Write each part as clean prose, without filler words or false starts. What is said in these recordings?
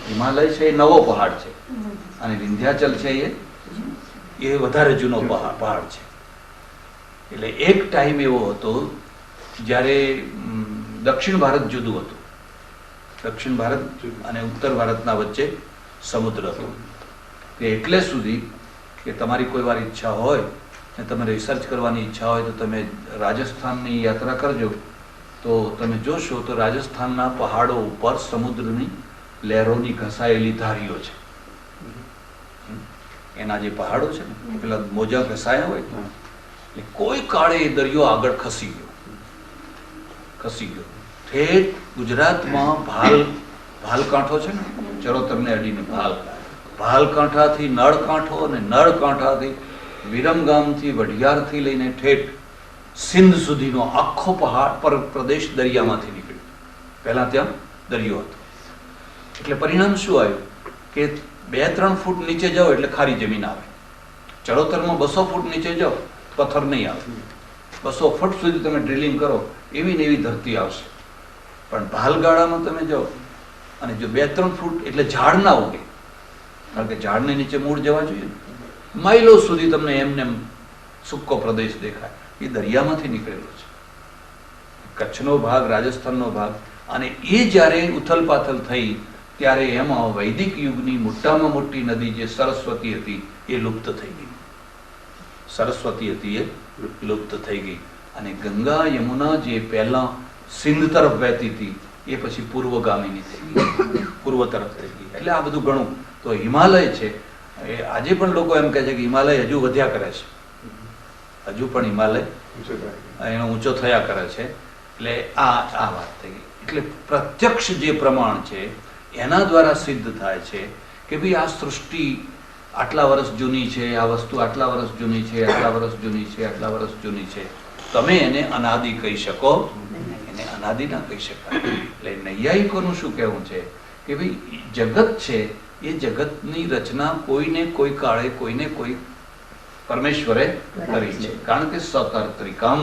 હિમાલય છે એ નવો પહાડ છે અને વિંધ્યાચલ છે એ વધારે જૂનો પહાડ છે. એટલે એક ટાઈમ એવો હતો જ્યારે દક્ષિણ ભારત જુદું હતું. દક્ષિણ ભારત અને ઉત્તર ભારતના વચ્ચે સમુદ્ર હતો. એટલે સુધી કે તમારી કોઈ વાર ઈચ્છા હોય ને તમે રિસર્ચ કરવાની ઈચ્છા હોય તો તમે રાજસ્થાનની યાત્રા કરજો, તો તમે જોશો તો રાજસ્થાનના પહાડો ઉપર સમુદ્રની લહેરોની ઘસાયેલી ધારીઓ છે. એના જે પહાડો છે ને પેલા મોજા ઘસાયા હોય એટલે કોઈ કાળે એ દરિયો આગળ ખસી ગયો. ઠેઠ ગુજરાતમાં ભાલ કાંઠો છે ને, ચરોતરને અડીને ભાલ કાંઠાથી નળ કાંઠો અને નળ કાંઠાથી વિરમગામથી વઢિયારથી લઈને ઠેઠ સિંધ સુધીનો આખો પહાડ પ્રદેશ દરિયામાંથી નીકળ્યો. પહેલા ત્યાં દરિયો હતો. એટલે પરિણામ શું આવ્યું કે 2-3 ફૂટ નીચે જાઓ એટલે ખારી જમીન આવે. ચરોતરમાં 200 ફૂટ નીચે જાઓ પથ્થર નહીં આવે. 200 ફૂટ સુધી તમે ડ્રિલિંગ કરો એવી ને એવી ધરતી આવશે. પણ ભાલગાળામાં તમે જાઓ અને જો 2-3 ફૂટ એટલે ઝાડ ના ઉગે, કારણ કે ઝાડને નીચે મૂળ જવા જોઈએ. માઇલો સુધી તમને એમને સૂકો પ્રદેશ દેખાય. એ દરિયામાંથી નીકળેલો છે. કચ્છનો ભાગ, રાજસ્થાનનો ભાગ. અને એ જ્યારે ઉથલપાથલ થઈ ત્યારે એમાં વૈદિક યુગની મોટામાં મોટી નદી જે સરસ્વતી હતી એ લુપ્ત થઈ ગઈ. સરસ્વતી હતી એ લુપ્ત થઈ ગઈ. અને ગંગા યમુના જે પહેલા સિંધ તરફ વહેતી હતી એ પછી પૂર્વગામીની થઈ ગઈ, પૂર્વ તરફ થઈ ગઈ. એટલે આ બધું ઘણું. તો હિમાલય છે એ આજે પણ લોકો એમ કહે છે કે હિમાલય હજુ વધ્યા કરે છે, હજુ પણ હિમાલય એનો ઊંચો થયા કરે છે. એટલે આ વાત થઈ ગઈ. એટલે પ્રત્યક્ષ જે પ્રમાણ છે એના દ્વારા સિદ્ધ થાય છે કે ભાઈ આ સૃષ્ટિ આટલા વર્ષ જૂની છે, આ વસ્તુ આટલા વર્ષ જૂની છે, આટલા વર્ષ જૂની છે, આટલા વર્ષ જૂની છે. તમે એને અનાદિ કહી શકો, એને અનાદિ ના કહી શકાય. એટલે નૈયાયિકોનું શું કહેવું છે કે ભાઈ જગત છે એ જગતની રચના કોઈને કોઈ કાળે કોઈને કોઈ પરમેશ્વરે કરી છે. કારણ કે સકર્તૃકમ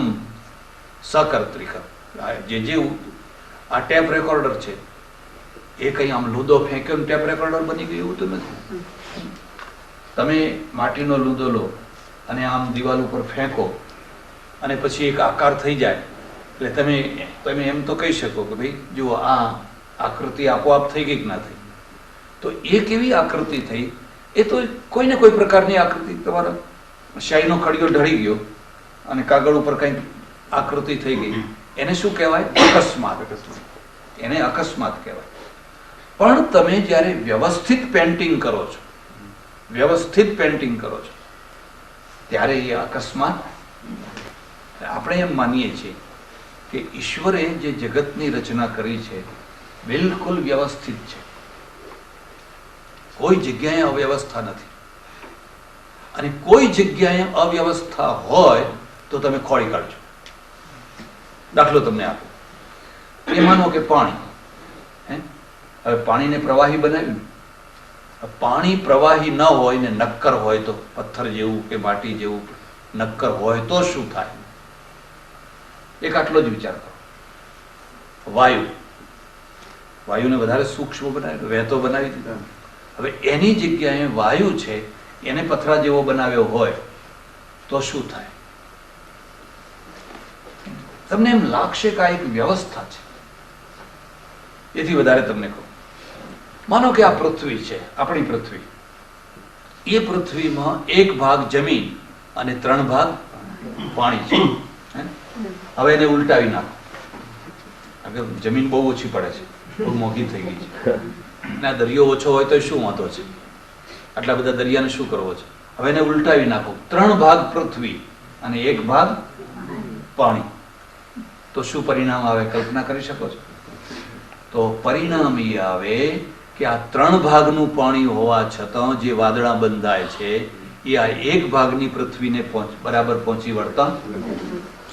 જે આ ટેપ રેકોર્ડર છે એ કઈ આમ લૂદો ફેંક્યો ને ટેપ રેકોર્ડર બની ગયું એવું તો નથી. તમે માટીનો લૂદો લો અને આમ દિવાલ ઉપર ફેંકો અને પછી એક આકાર થઈ જાય એટલે તમે એમ તો કહી શકો કે ભાઈ જુઓ આ આકૃતિ આપોઆપ થઈ ગઈ કે ના થઈ. તો એ કેવી આકૃતિ થઈ? એ તો કોઈને કોઈ પ્રકારની આકૃતિ, તમારા શાહીનો ખડિયો ઢળી ગયો અને કાગળ ઉપર કંઈક આકૃતિ થઈ ગઈ, એને શું કહેવાય? અકસ્માત. એને અકસ્માત કહેવાય. પણ તમે જ્યારે વ્યવસ્થિત પેન્ટિંગ કરો છો, ત્યારે એ અકસ્માત. આપણે એમ માનીએ છીએ કે ઈશ્વરે જે જગતની રચના કરી છે બિલકુલ વ્યવસ્થિત છે, કોઈ જગ્યાએ અવ્યવસ્થા નથી. અને કોઈ જગ્યાએ અવ્યવસ્થા હોય તો તમે ખોળી કાઢજો. દાખલો તમને આપો. એ માનો કે પાણી, હવે પાણીને પ્રવાહી બનાવ્યું. પાણી પ્રવાહી ન હોય ને નક્કર હોય તો, પથ્થર જેવું કે માટી જેવું નક્કર હોય તો શું થાય? એક આટલો જ વિચાર કરો. વાયુને વધારે સૂક્ષ્મ બનાવી, વહેતો બનાવી દીધો. હવે એની જગ્યાએ વાયુ છે એને પથરા જેવો બનાવ્યો હોય તો શું થાય? તમને એમ લાગશે કે આ એક વ્યવસ્થા છે. એથી વધારે તમને કહું, માનો કે આ પૃથ્વી છે, આપણી પૃથ્વી. એ પૃથ્વીમાં એક ભાગ જમીન અને 3 ભાગ પાણી છે. હવે એને ઉલટાવી નાખો. જમીન બહુ ઓછી પડે છે, બહુ મોંઘી થઈ ગઈ છે, ના દરિયો ઓછો હોય તો શું વાંધો છે? આટલા બધા દરિયાને શું કરવો છે? હવે એને ઉલટાવી નાખો. 3 ભાગ પૃથ્વી અને 1 ભાગ પાણી. તો શું પરિણામ આવે? કલ્પના કરી શકો છો? તો પરિણામ એ આવે કે આ 3 ભાગનું પાણી હોવા છતાં જે વાદળા બંધાય છે એ આ 1 ભાગની પૃથ્વીને બરાબર પહોંચી વળતા.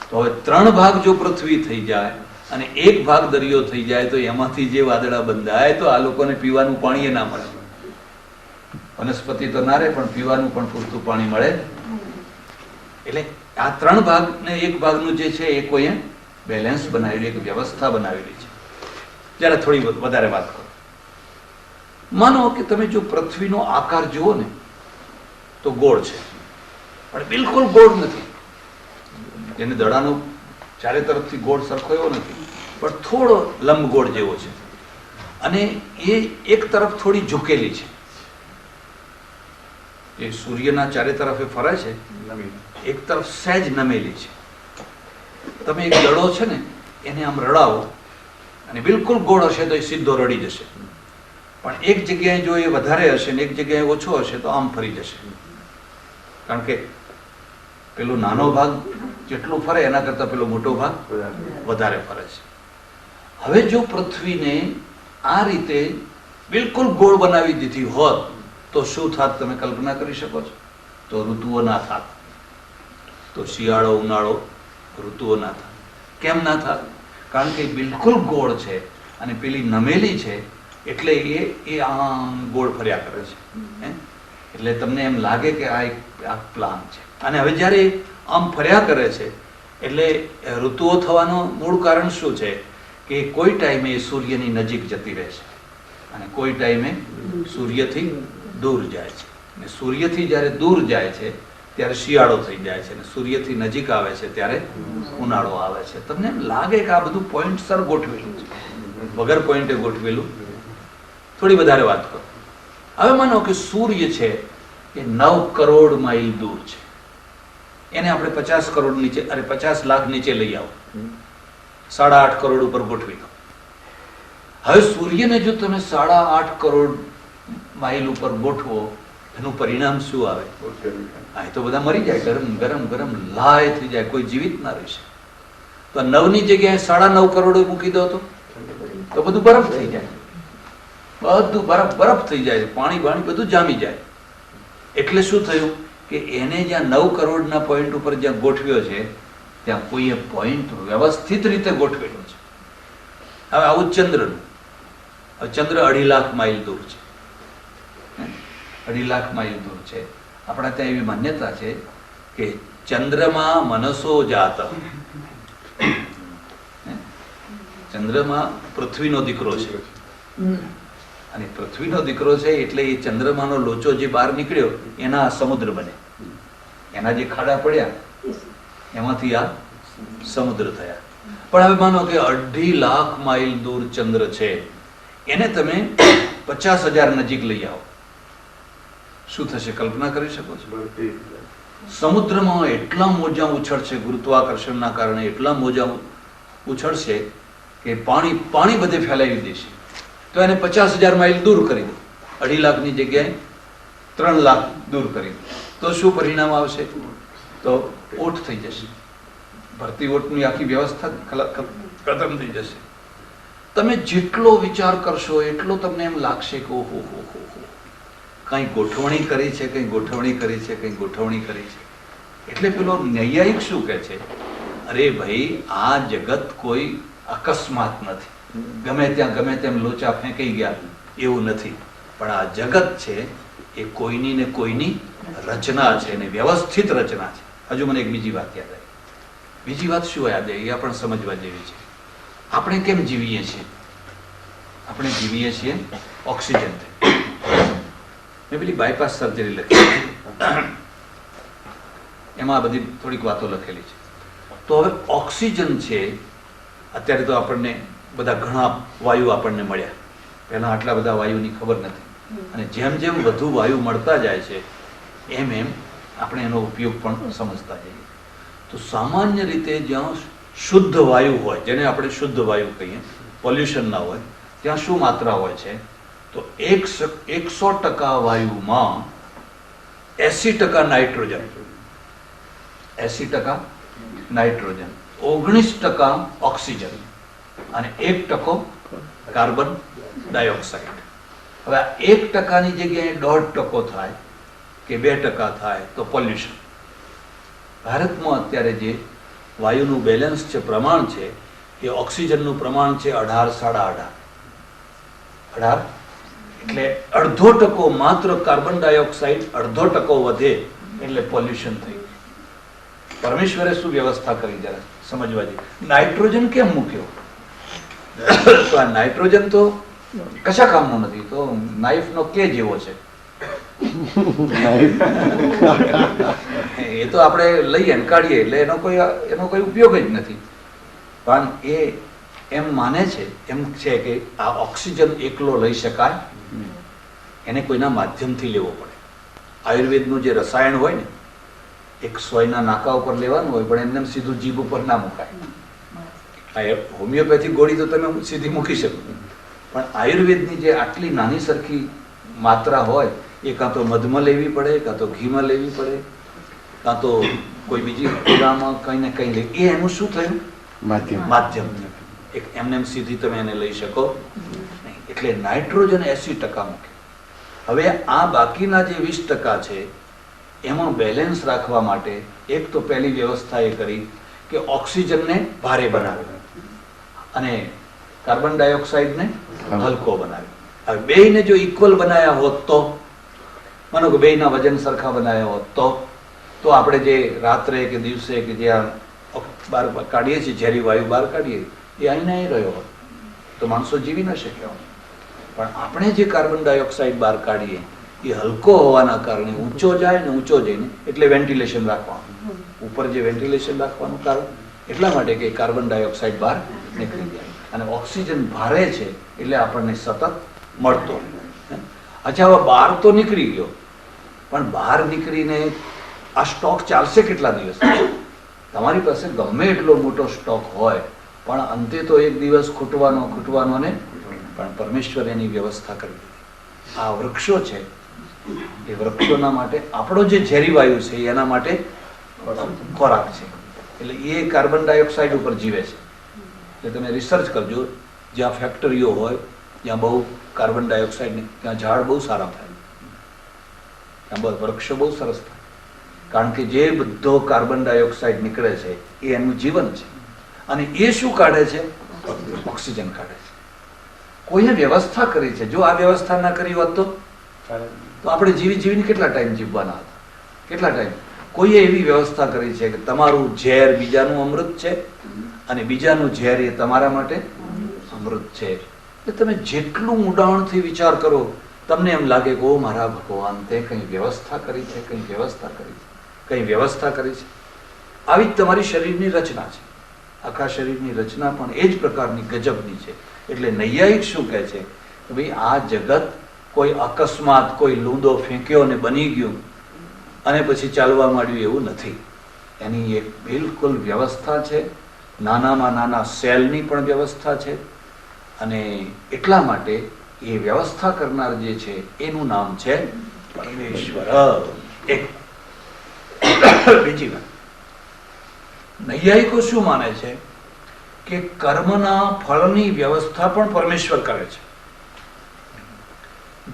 તો હવે 3 ભાગ જો પૃથ્વી થઈ જાય અને 1 ભાગ દરિયો થઈ જાય તો એમાંથી જે વાદળા બંધાય તો આ લોકોને પીવાનું પાણી એ ના મળે. વનસ્પતિ તો ના રહે, પણ પીવાનું પણ પૂરતું પાણી મળે. એટલે આ 3 ભાગ ને 1 ભાગનું જે છે એ કોઈ બેલેન્સ બનાવેલી, એક વ્યવસ્થા બનાવેલી છે. જયારે થોડી વધારે વાત કરો, માનો કે તમે જો પૃથ્વીનો આકાર જુઓ ને તો ગોળ છે, પણ બિલકુલ ગોળ નથી. એને દડાનો ચારે તરફથી ગોળ સરખો એવો નથી, પણ થોડો લંબગોળ જેવો છે, અને એ એક તરફ થોડી ઝૂકેલી છે. એ સૂર્યના ચારે તરફે ફરે છે, એક તરફ સહેજ નમેલી છે. તમે એક દડો છે ને એને આમ રડાવો અને બિલકુલ ગોળ હશે તો એ સીધો રડી જશે, પણ એક જગ્યાએ જો એ વધારે હશે ને એક જગ્યાએ ઓછો હશે તો આમ ફરી જશે, કારણ કે પેલો નાનો ભાગ જેટલું ફરે એના કરતા પેલો મોટો ભાગ વધારે ફરે છે. હવે જો પૃથ્વીને આ રીતે બિલકુલ ગોળ બનાવી દીધી હોત તો શું થાત તમે કલ્પના કરી શકો છો? તો ઋતુઓ ના થાત. તો શિયાળો ઉનાળો ઋતુઓ ના થાત. કેમ ના થાત? કારણ કે બિલકુલ ગોળ છે અને પેલી નમેલી છે, એટલે એ આમ ગોળ ફર્યા કરે છે. એટલે તમને એમ લાગે કે આ એક પ્લાન છે. અને હવે જ્યારે આમ ફર્યા કરે છે એટલે ઋતુઓ થવાનું મૂળ કારણ શું છે? કે કોઈ ટાઈમે એ સૂર્યની નજીક જતી રહે છે અને કોઈ ટાઈમે સૂર્યથી દૂર જાય છે. અને સૂર્યથી જ્યારે દૂર જાય છે ત્યારે શિયાળો થઈ જાય છે, અને સૂર્યથી નજીક આવે છે ત્યારે ઉનાળો આવે છે. તમને એમ લાગે કે આ બધું પોઈન્ટસર ગોઠવેલું છે, વગર પોઈન્ટે ગોઠવેલું. થોડી વધારે વાત કરો. હવે માનો કે સૂર્ય છે એ 9 કરોડ માઇલ દૂર છે. એને આપણે 50 કરોડ નીચે, અરે 50 લાખ નીચે લઈ આવો, 8.5 કરોડ ઉપર ગોઠવી દો. હવે સૂર્યને જો તમે 8.5 કરોડ માઇલ ઉપર ગોઠવો, એનું પરિણામ શું આવે? આ તો બધા મરી જાય, ગરમ ગરમ ગરમ લાય થઈ જાય, કોઈ જીવિત ના રહેશે. તો 9 ની જગ્યાએ 9.5 કરોડ મૂકી દો તો બધું બરફ થઈ જાય, બધું બરફ થઈ જાય, પાણી બાણી બધું જામી જાય. એટલે શું થયું કે એને જ્યાં 9 કરોડના પોઈન્ટ ઉપર જ્યાં ગોઠવ્યો છે ત્યાં કોઈએ પોઈન્ટ વ્યવસ્થિત રીતે ગોઠવેલો છે. હવે આવું ચંદ્રનું, ચંદ્ર 2.5 લાખ માઇલ દૂર છે, 2.5 લાખ માઇલ દૂર છે. આપણા ત્યાં એવી માન્યતા છે કે ચંદ્રમાં મનસો જાત, ચંદ્રમાં પૃથ્વીનો દીકરો છે, અને પૃથ્વીનો દીકરો છે એટલે એ ચંદ્રમાનો લોચો જે બહાર નીકળ્યો એના સમુદ્ર બને, એના જે ખાડા પડ્યા એમાંથી આ સમુદ્ર થયા. પણ હવે માનો કે 2.5 લાખ માઇલ દૂર ચંદ્ર છે, એને તમે 50,000 નજીક લઈ આવો, શું થશે? કલ્પના કરી શકો છો? સમુદ્રમાં એટલા મોજા ઉછળશે, ગુરુત્વાકર્ષણના કારણે એટલા મોજા ઉછળશે કે પાણી બધે ફેલાવી દેશે. તો એને 50,000 માઇલ દૂર કરી દો, 2.5 લાખની જગ્યાએ 3 લાખ દૂર કરી દો, તો શું પરિણામ આવશે? તો ઓટ થઈ જશે, ભરતી ઓટની આખી વ્યવસ્થા ખતમ થઈ જશે. તમે જેટલો વિચાર કરશો એટલો તમને એમ લાગશે કે ઓહો હો હો, કઈ ગોઠવણી કરી છે, કઈ ગોઠવણી કરી છે, કઈ ગોઠવણી કરી છે. એટલે પેલો નૈયાયિક શું કહે છે? અરે ભાઈ, આ જગત કોઈ અકસ્માત નથી, ગમે ત્યાં ગમે તેમ લોચા ફેંકાઈ ગયા એવું નથી, પણ આ જગત છે એ કોઈની ને કોઈની રચના છે, ને વ્યવસ્થિત રચના છે. હજુ મને એક બીજી વાત યાદ આવી. બીજી વાત શું યાદ આવી? એ પણ સમજવા જેવી છે. આપણે કેમ જીવીએ છીએ? આપણે જીવીએ છીએ ઓક્સિજનથી. મેં પેલી બાયપાસ સર્જરી લખી, એમાં બધી થોડીક વાતો લખેલી છે. તો હવે ઓક્સિજન છે, અત્યારે તો આપણને બધા ઘણા વાયુ આપણને મળ્યા, પહેલા આટલા બધા વાયુની ખબર નથી, અને જેમ જેમ વધુ વાયુ મળતા જાય છે એમ એમ આપણે એનો ઉપયોગ પણ સમજતા જઈએ. તો સામાન્ય રીતે જ્યાં શુદ્ધ વાયુ હોય, જેને આપણે શુદ્ધ વાયુ કહીએ, પોલ્યુશન ના હોય, ત્યાં શું માત્રા હોય છે? તો 100% વાયુમાં 80% નાઇટ્રોજન, 80% નાઇટ્રોજન, 19% ઓક્સિજન અને 1% કાર્બન ડાયોક્સાઇડ. હવે આ 1%ની જગ્યાએ 1.5% થાય કે 2% થાય તો પોલ્યુશન. ભારતમાં અત્યારે જે વાયુનું બેલેન્સ છે, પ્રમાણ છે, એ ઓક્સિજનનું પ્રમાણ છે 18, 18. એટલે 1/2% માત્ર કાર્બન ડાયોક્સાઇડ 1/2% વધે એટલે પોલ્યુશન થઈ ગયું. પરમેશ્વરે શું વ્યવસ્થા કરી જરા સમજવા જેવી. નાઇટ્રોજન કેમ મૂક્યો? તો આ નાઇટ્રોજન તો કશા કામનો નથી, તો નાઈફનો કે જેવો છે. એ તો આપણે લઈએ ને કાઢીએ એટલે એનો કોઈ ઉપયોગ જ નથી. પણ એ એમ માને છે, એમ છે કે આ ઓક્સિજન એકલો લઈ શકાય, એને કોઈના માધ્યમથી લેવો પડે. આયુર્વેદનું જે રસાયણ હોય ને, એક સોયના નાકા ઉપર લેવાનું હોય, પણ એમને સીધું જીભ ઉપર ના મુકાય. હોમિયોપેથિક ગોળી તો તમે સીધી મૂકી શકો, પણ આયુર્વેદની જે આટલી નાની સરખી માત્રા હોય, એ કાં તો મધમાં લેવી પડે, કાં તો ઘીમાં લેવી પડે, કાં તો કોઈ બીજી પીડામાં કંઈ ને કંઈ લે. એ એનું શું થયું? માધ્યમ. એક એમને સીધી તમે એને લઈ શકો નહીં. એટલે નાઇટ્રોજન 80% મૂકે. હવે આ બાકીના જે 20% છે એમાં બેલેન્સ રાખવા માટે એક તો પહેલી વ્યવસ્થા એ કરી કે ઓક્સિજનને ભારે બનાવ્યો અને કાર્બન ડાયોક્સાઇડને હલકો બનાવ્યો. હવે બેયને જો ઇક્વલ બનાવ્યા હોત તો, માનો કે બેયના વજન સરખા બનાવ્યા હોત તો આપણે જે રાત્રે કે દિવસે કે જે બહાર કાઢીએ છીએ, ઝેરી વાયુ બહાર કાઢીએ, એ અહીં અહીં રહ્યો હોત તો માણસો જીવી ન શક્યા હોત. પણ આપણે જે કાર્બન ડાયોક્સાઇડ બહાર કાઢીએ એ હલકો હોવાના કારણે ઊંચો જાય ને ઊંચો જઈને એટલે વેન્ટિલેશન રાખવાનું. ઉપર જે વેન્ટિલેશન રાખવાનું કારણ એટલા માટે કે કાર્બન ડાયોક્સાઇડ બહાર નીકળી જાય અને ઓક્સિજન ભારે છે એટલે આપણને સતત મળતો. અચ્છા, હવે બહાર તો નીકળી ગયો, પણ બહાર નીકળીને આ સ્ટોક ચાલશે કેટલા દિવસ? તમારી પાસે ગમે એટલો મોટો સ્ટોક હોય, પણ અંતે તો એક દિવસ ખૂટવાનો ને. પણ પરમેશ્વર એની વ્યવસ્થા કરી દીધી. આ વૃક્ષો છે, એ વૃક્ષોના માટે આપણો જે ઝેરી વાયુ છે એના માટે ખોરાક છે. એટલે એ કાર્બન ડાયોક્સાઇડ ઉપર જીવે છે. એટલે તમે રિસર્ચ કરજો, જ્યાં ફેક્ટરીઓ હોય, જ્યાં બહુ કાર્બન ડાયોક્સાઇડ, ત્યાં ઝાડ બહુ સારા થાય, ત્યાં વૃક્ષો બહુ સરસ થાય. કારણ કે જે બધો કાર્બન ડાયોક્સાઇડ નીકળે છે એ એનું જીવન છે. અને એ શું કાઢે છે? ઓક્સિજન કાઢે છે. કોઈએ વ્યવસ્થા કરી છે. જો આ વ્યવસ્થા ના કરી હોત તો આપણે જીવીને કેટલા ટાઈમ જીવવાના હતા? કેટલા ટાઈમ? કોઈએ એવી વ્યવસ્થા કરી છે કે તમારું ઝેર બીજાનું અમૃત છે અને બીજાનું ઝેર એ તમારા માટે અમૃત છે. એટલે તમે જેટલું ઊંડાણથી વિચાર કરો, તમને એમ લાગે કે ઓ મારા ભગવાન, તે કંઈ વ્યવસ્થા કરી છે, કંઈ વ્યવસ્થા કરી છે, કંઈ વ્યવસ્થા કરી છે. આવી જ તમારી શરીરની રચના છે. આખા શરીરની રચના પણ એ જ પ્રકારની ગજબની છે. એટલે નૈયાયિક શું કહે છે કે ભાઈ આ જગત કોઈ અકસ્માત, કોઈ લૂંદો ફેંક્યો અને બની ગયું અને પછી ચાલવા માંડ્યું એવું નથી. એની એક બિલકુલ વ્યવસ્થા છે. નાનામાં નાના સેલની પણ વ્યવસ્થા છે. અને એટલા માટે એ વ્યવસ્થા કરનાર જે છે એનું નામ છે પરમેશ્વર. એક બીજી વાત, નૈયાયિકો શું માને છે કે કર્મના ફળની વ્યવસ્થા પણ પરમેશ્વર કરે છે.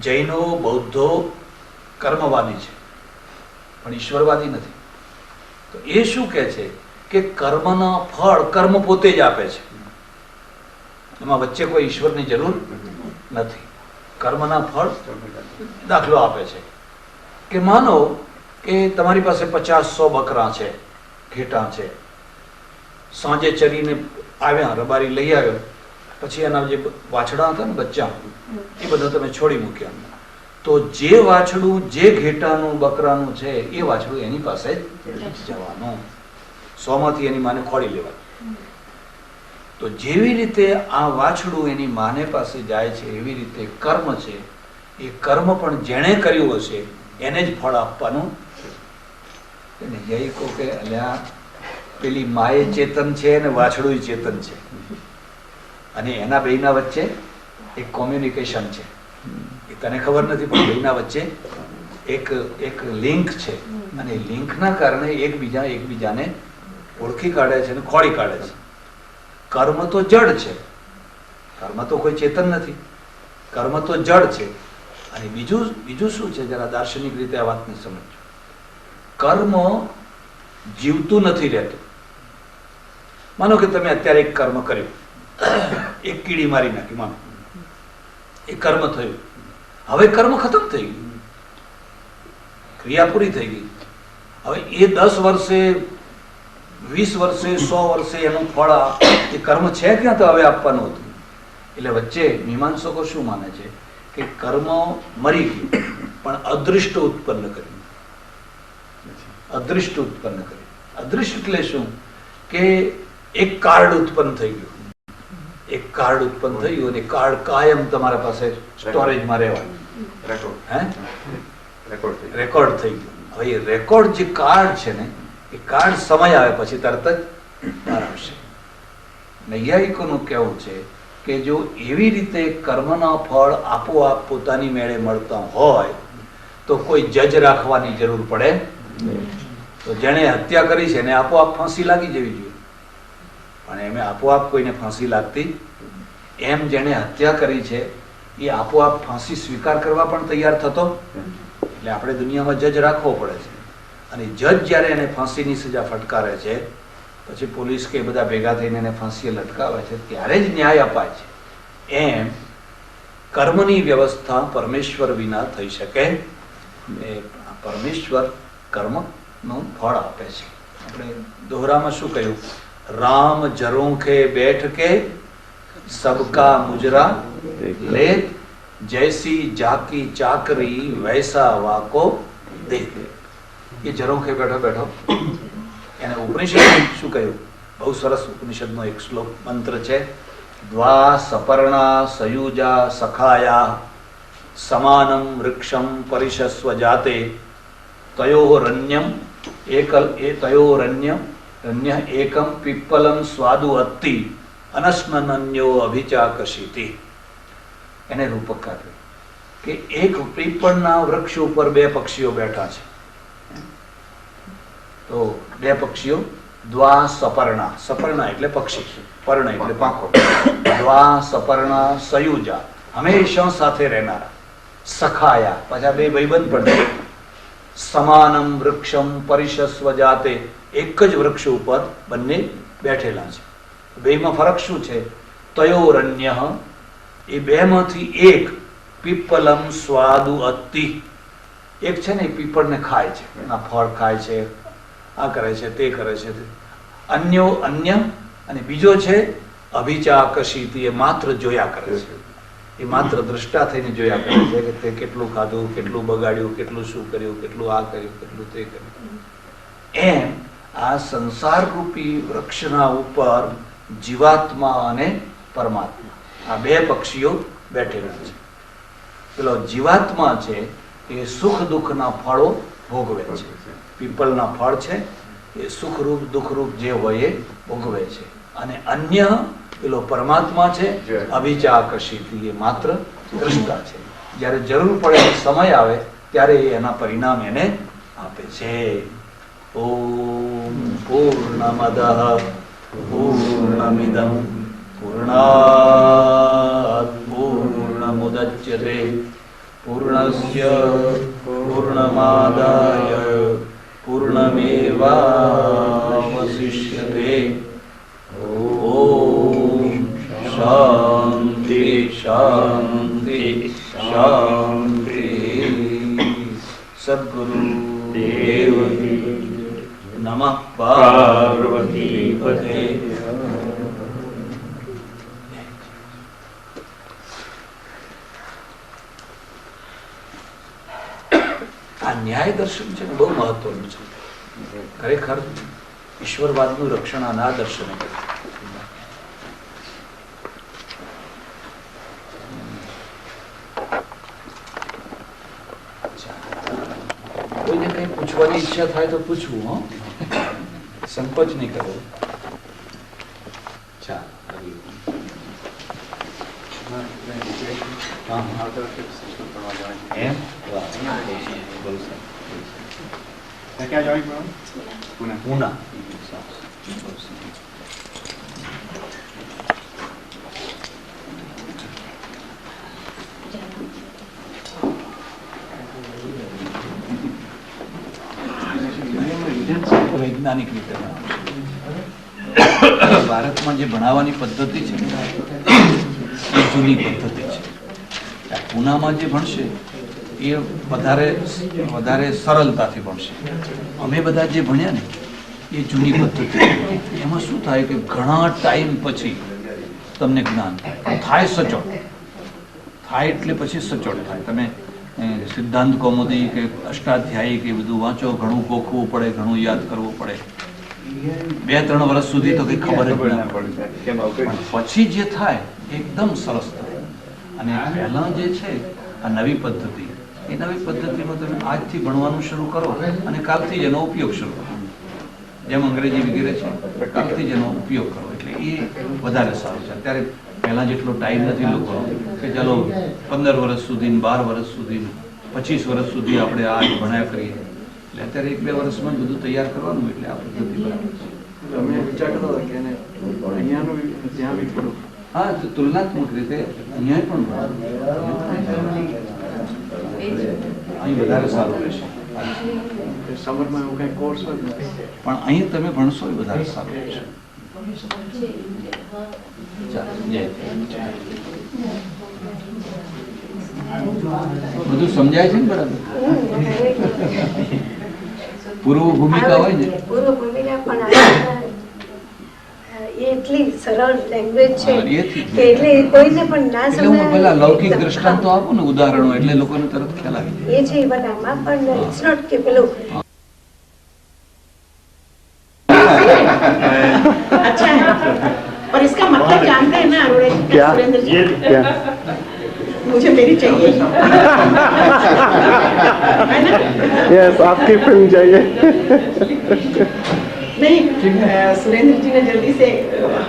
જૈનો, બૌદ્ધો કર્મવાદી છે પણ ઈશ્વરવાદી નથી. તો એ શું કહે છે કે કર્મના ફળ કર્મ પોતે જ આપે છે. એમાં વચ્ચે કોઈ ઈશ્વરની જરૂર નથી. કર્મના ફળ દાખલો આપે છે કે માનો કે તમારી પાસે 50-100 બકરા છે, ઘેટાં છે. સાંજે ચરીને આવ્યા, રબારી લઈ આવ્યો, પછી એના જે વાછડા હતા ને, બચ્ચા, એ બધા તમે છોડી મૂક્યા. તો જે વાછડું જે ઘેટાનું બકરાનું છે એ વાછડું એની પાસે જ જવાનું. 100માંથી એની માને ખોડી લેવાનું. તો જેવી રીતે આ વાછડું એની માને પાસે જાય છે, એવી રીતે કર્મ છે. એ કર્મ પણ જેણે કર્યું હશે એને જ ફળ આપવાનું. નૈયાયિકો કે અલ્યા પેલી માએ ચેતન છે અને વાછડું ચેતન છે, અને એના બેયના વચ્ચે એક કોમ્યુનિકેશન છે. એ તને ખબર નથી, પણ બેયના વચ્ચે એક લિંક છે. અને લિંકના કારણે એકબીજાને ઓળખી કાઢે છે અને ખોળી કાઢે છે. કર્મ તો જડ છે, કર્મ તો કોઈ ચેતન નથી, કર્મ તો જડ છે. અને બીજું શું છે, જરા દાર્શનિક રીતે આ વાતને સમજો. કર્મ જીવતું નથી રહેતું. માનો કે તમે અત્યારે એક કર્મ કર્યું, એક કીડી મારી નાખી, માનો એ કર્મ થયું. હવે કર્મ ખતમ થઈ ગયું, ક્રિયા પૂરી થઈ ગઈ. હવે એ 10 વર્ષે, 20 વર્ષે, 100 વર્ષે એનું ફળ એ કર્મ છે ક્યાં તો હવે આપવાનું હતું? એટલે વચ્ચે મીમાંસકો શું માને છે કે કર્મ મરી ગયું પણ અદૃષ્ટ ઉત્પન્ન કર્યું. અદૃષ્ટ ઉત્પન્ન કર્યું. અદૃષ્ટ એટલે શું કે એક કાર્ડ ઉત્પન્ન થઈ ગયું. એક કાર્ડ ઉત્પન્ન થઈ ગયું અને કાર્ડ કાયમ તમારા પાસે સ્ટોરેજમાં રહેવાનું રેકોર્ડ થઈ ગયું. હવે એ રેકોર્ડ જે કાર્ડ છે ને એ કાર્ડ સમય આવે પછી તરત જ બહાર આવશે. નૈયાયિકોનું કહેવું છે કે જો એવી રીતે કર્મના ફળ આપોઆપ પોતાની મેળે મળતા હોય તો કોઈ જજ રાખવાની જરૂર પડે. તો જેણે હત્યા કરી છે એને આપોઆપ ફાંસી લાગી જવી જોઈએ, પણ એમ આપોઆપ કોઈને ફાંસી લાગતી એમ જેણે હત્યા કરી છે એ આપોઆપ ફાંસી સ્વીકાર કરવા પણ તૈયાર થતો. એટલે આપણે દુનિયામાં જજ રાખવો પડે છે અને જજ જ્યારે એને ફાંસીની સજા ફટકારે છે પછી પોલીસ કે બધા ભેગા થઈને એને ફાંસીએ લટકાવે છે ત્યારે જ ન્યાય અપાય છે. એમ કર્મની વ્યવસ્થા પરમેશ્વર વિના થઈ શકે. પરમેશ્વર કર્મનું ફળ આપે છે. આપણે દોહરામાં શું કહ્યું? રામ ઝરૂખે બેઠ કે સબકા મુજરા લેત, જૈસી જાકી ચાકરી વૈસા વાકો દે. એ ઝરૂખે બેઠો બેઠો એને ઉપનિષદ શું કહ્યું? બહુ સરસ ઉપનિષદનો એક શ્લોક મંત્ર છે. દ્વા સપર્ણા સયુજા સખાયા સમાનમ વૃક્ષમ પરિશસ્વ જાતે તયોરન્યમ રન્ય એકમ પીપલમ સ્વાદુ અત્તિ અનસ્નન્યો અભિચાકશીતિ. એને રૂપક આપ્યું કે એક પીપળના વૃક્ષ ઉપર બે પક્ષીઓ બેઠા છે. તો બે પક્ષીઓ દ્વા સપર્ણા, સપર્ણા એટલે પક્ષી, પર્ણ એટલે પાંખો. દ્વા સપર્ણા સયુજા હંમેશા સાથે રહેનારા, સખાયા પાછા બે ભાઈબંધ પણ, સમાનમ વૃક્ષમ પરિશસ્વ જાતે એક જ વૃક્ષ ઉપર બંને બેઠેલા છે. બેમાં ફરક શું છે? તયોરન્ય એ બેમાંથી એક પીપલમ સ્વાદુ અત્તિ, એક છે ને પીપળને ખાય છે, એના ફળ ખાય છે, આ કરે છે તે કરે છે. અન્ય અને બીજો છે અભિચાકશીતિ, એ માત્ર જોયા કરે છે. એ માત્ર દ્રષ્ટા થઈને જોયા કરે છે કે તે કેટલું ખાધું, કેટલું બગાડ્યું, કેટલું શું કર્યું, કેટલું આ કર્યું, કેટલું તે કર્યું. એમ આ સંસાર રૂપી વૃક્ષના ઉપર જીવાત્મા અને પરમાત્મા આ બે પક્ષીઓ બેઠેલા છે. પેલો જીવાત્મા છે એ સુખ દુઃખના ફળો ભોગવે છે. પીપળના ફળ છે એ સુખરૂપ દુઃખરૂપ જે હોય એ ભોગવે છે. અને અન્ય પેલો પરમાત્મા છે અભિચાકશીતિ, એ માત્ર દ્રષ્ટા છે. જ્યારે જરૂર પડે, સમય આવે ત્યારે એના પરિણામ એને આપે છે. ઓમ પૂર્ણમદઃ પૂર્ણમિદં પૂર્ણાત પૂર્ણમુદચ્યતે પૂર્ણસ્ય પૂર્ણમાદાય પૂર્ણમેવાવશિષ્યતે. ઓમ શાંતિ શાંતિ શાંતિ. સદ્ગુરુ દેવ નમઃ. પાર્વતી પતે. આ ન્યાય દર્શન છે બહુ મહત્વનું છે. ખરેખર ઈશ્વરવાદનું રક્ષણ આના દર્શન કરે. કોઈને કઈ પૂછવાની ઈચ્છા થાય તો પૂછવું, હો, સંકોચ નહીં કરવો. પૂના. વૈજ્ઞાનિક રીતે ભારતમાં જે ભણાવવાની પદ્ધતિ છે એ જૂની પદ્ધતિ છે. પૂનામાં જે ભણશે એ વધારે સરળતાથી ભણશે. અમે બધા જે ભણ્યા ને એ જૂની પદ્ધતિ. એમાં શું થાય કે ઘણા ટાઈમ પછી તમને જ્ઞાન થાય. સચોટ થાય એટલે પછી સચોટ થાય. તમે સિદ્ધાંત કૌમુદી કે અષ્ટાધ્યાયી કે બધું વાંચો, ઘણું ગોખવું પડે, ઘણું યાદ કરવું પડે. 2-3 વર્ષ સુધી તો કંઈ ખબર જ ના પડે. પણ પછી જે થાય એકદમ સરસ થાય. અને પહેલાં જે છે આ નવી પદ્ધતિ, એ નવી પદ્ધતિમાં તમે આજથી ભણવાનું શરૂ કરો અને કાલથી જ એનો ઉપયોગ શરૂ કરો. જેમ અંગ્રેજી વગેરે છે, કાલથી જ એનો ઉપયોગ કરો એટલે એ વધારે સારું છે. અત્યારે પહેલાં જેટલો ટાઈમ નથી લોકો કે ચાલો 15 વર્ષ સુધી, 12 વર્ષ સુધી, 25 વર્ષ સુધી આપણે આ ભણ્યા કરીએ. એટલે અત્યારે 1-2 વર્ષમાં બધું તૈયાર કરવાનું. એટલે આ પદ્ધતિ બરાબર છે. તમે વિચાર કરો કે અહીંયાનું ત્યાં બી થોડું હા, તો તુલનાત્મક રીતે અહીંયા પણ અહીં વધારે સારું રહેશે. સમરમાં એવું કંઈ કોર્સ જ નથી, પણ અહીં તમે ભણશો એ વધારે સારું રહેશે. બધું સમજાય છે ને બરાબર? પૂર્વ ભૂમિકા હોય ને, પૂર્વ ભૂમિકા પણ એ એટલી સરળ લેંગ્વેજ છે કે એટલે કોઈને પણ ના એટલે હું પેલા સમજાય. લૌકિક દ્રષ્ટાંતો આપું ને, ઉદાહરણો, એટલે લોકોને તરત ખ્યાલ આવી જાય. એ છે એ બધામાં પણ ઇટ્સ નોટ કે પેલું अच्छा है और इसका मतलब जानते हैं ना क्या? सुरेंद्र जी? क्या? मुझे मेरी चाहिए है ना? यस, आपकी फिल्म चाहिए. नहीं सुरेंद्र जी ने जल्दी से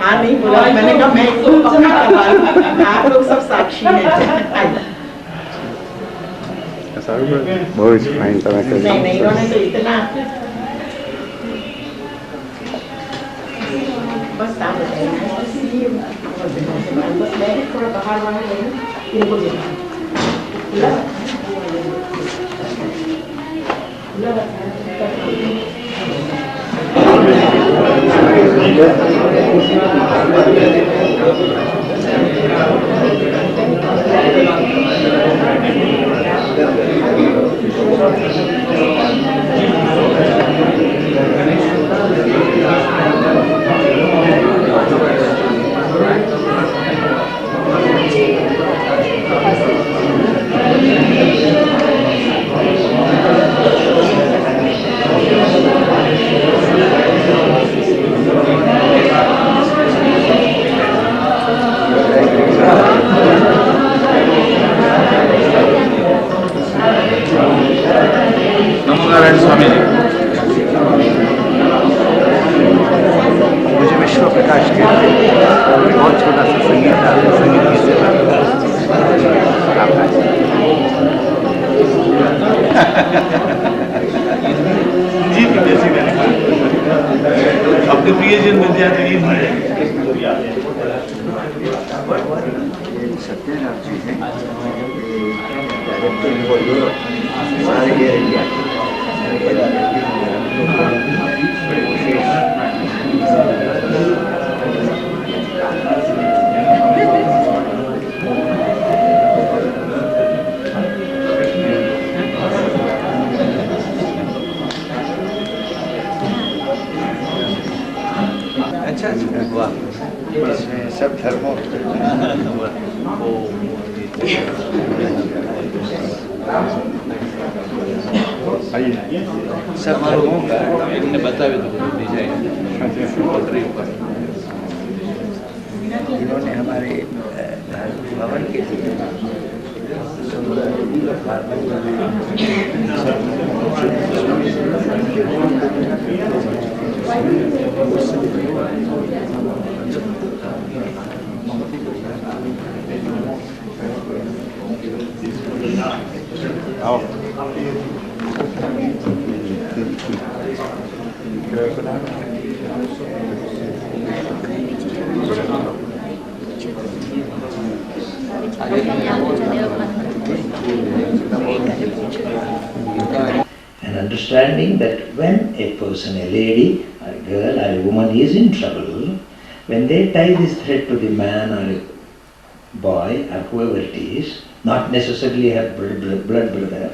हाँ नहीं बोला. मैंने कहा मैं इसको पक्का करवा लूं. आप लोग सब साक्षी हैं. बहुत फाइन तरह नहीं नहीं, इन्होंने तो इतना बस काम बस मैं थोड़ा बाहर वाला इनको देना. નમોનારાયણ સ્વામીજી. मुझे विश्व प्रकाश के बहुत छोटा सा संगीत की सेवा जी विदेशी आपके प्रियजन विद्यार्थी सत्यनारायण जी हैं, डायरेक्टर इनको सारे एयर इंडिया अच्छा अच्छा, वाह. इसमें सब धर्मों सब धर्मों का એમને બતાવ્યું હતું બધું ડિઝાઇન પતરી ઉપર. इन्होंने हमारे भवन के लिए आओ And understanding that when a person, a lady or a girl or a woman is in trouble, when they tie this thread to the man or a boy or whoever it is, not necessarily her blood brother,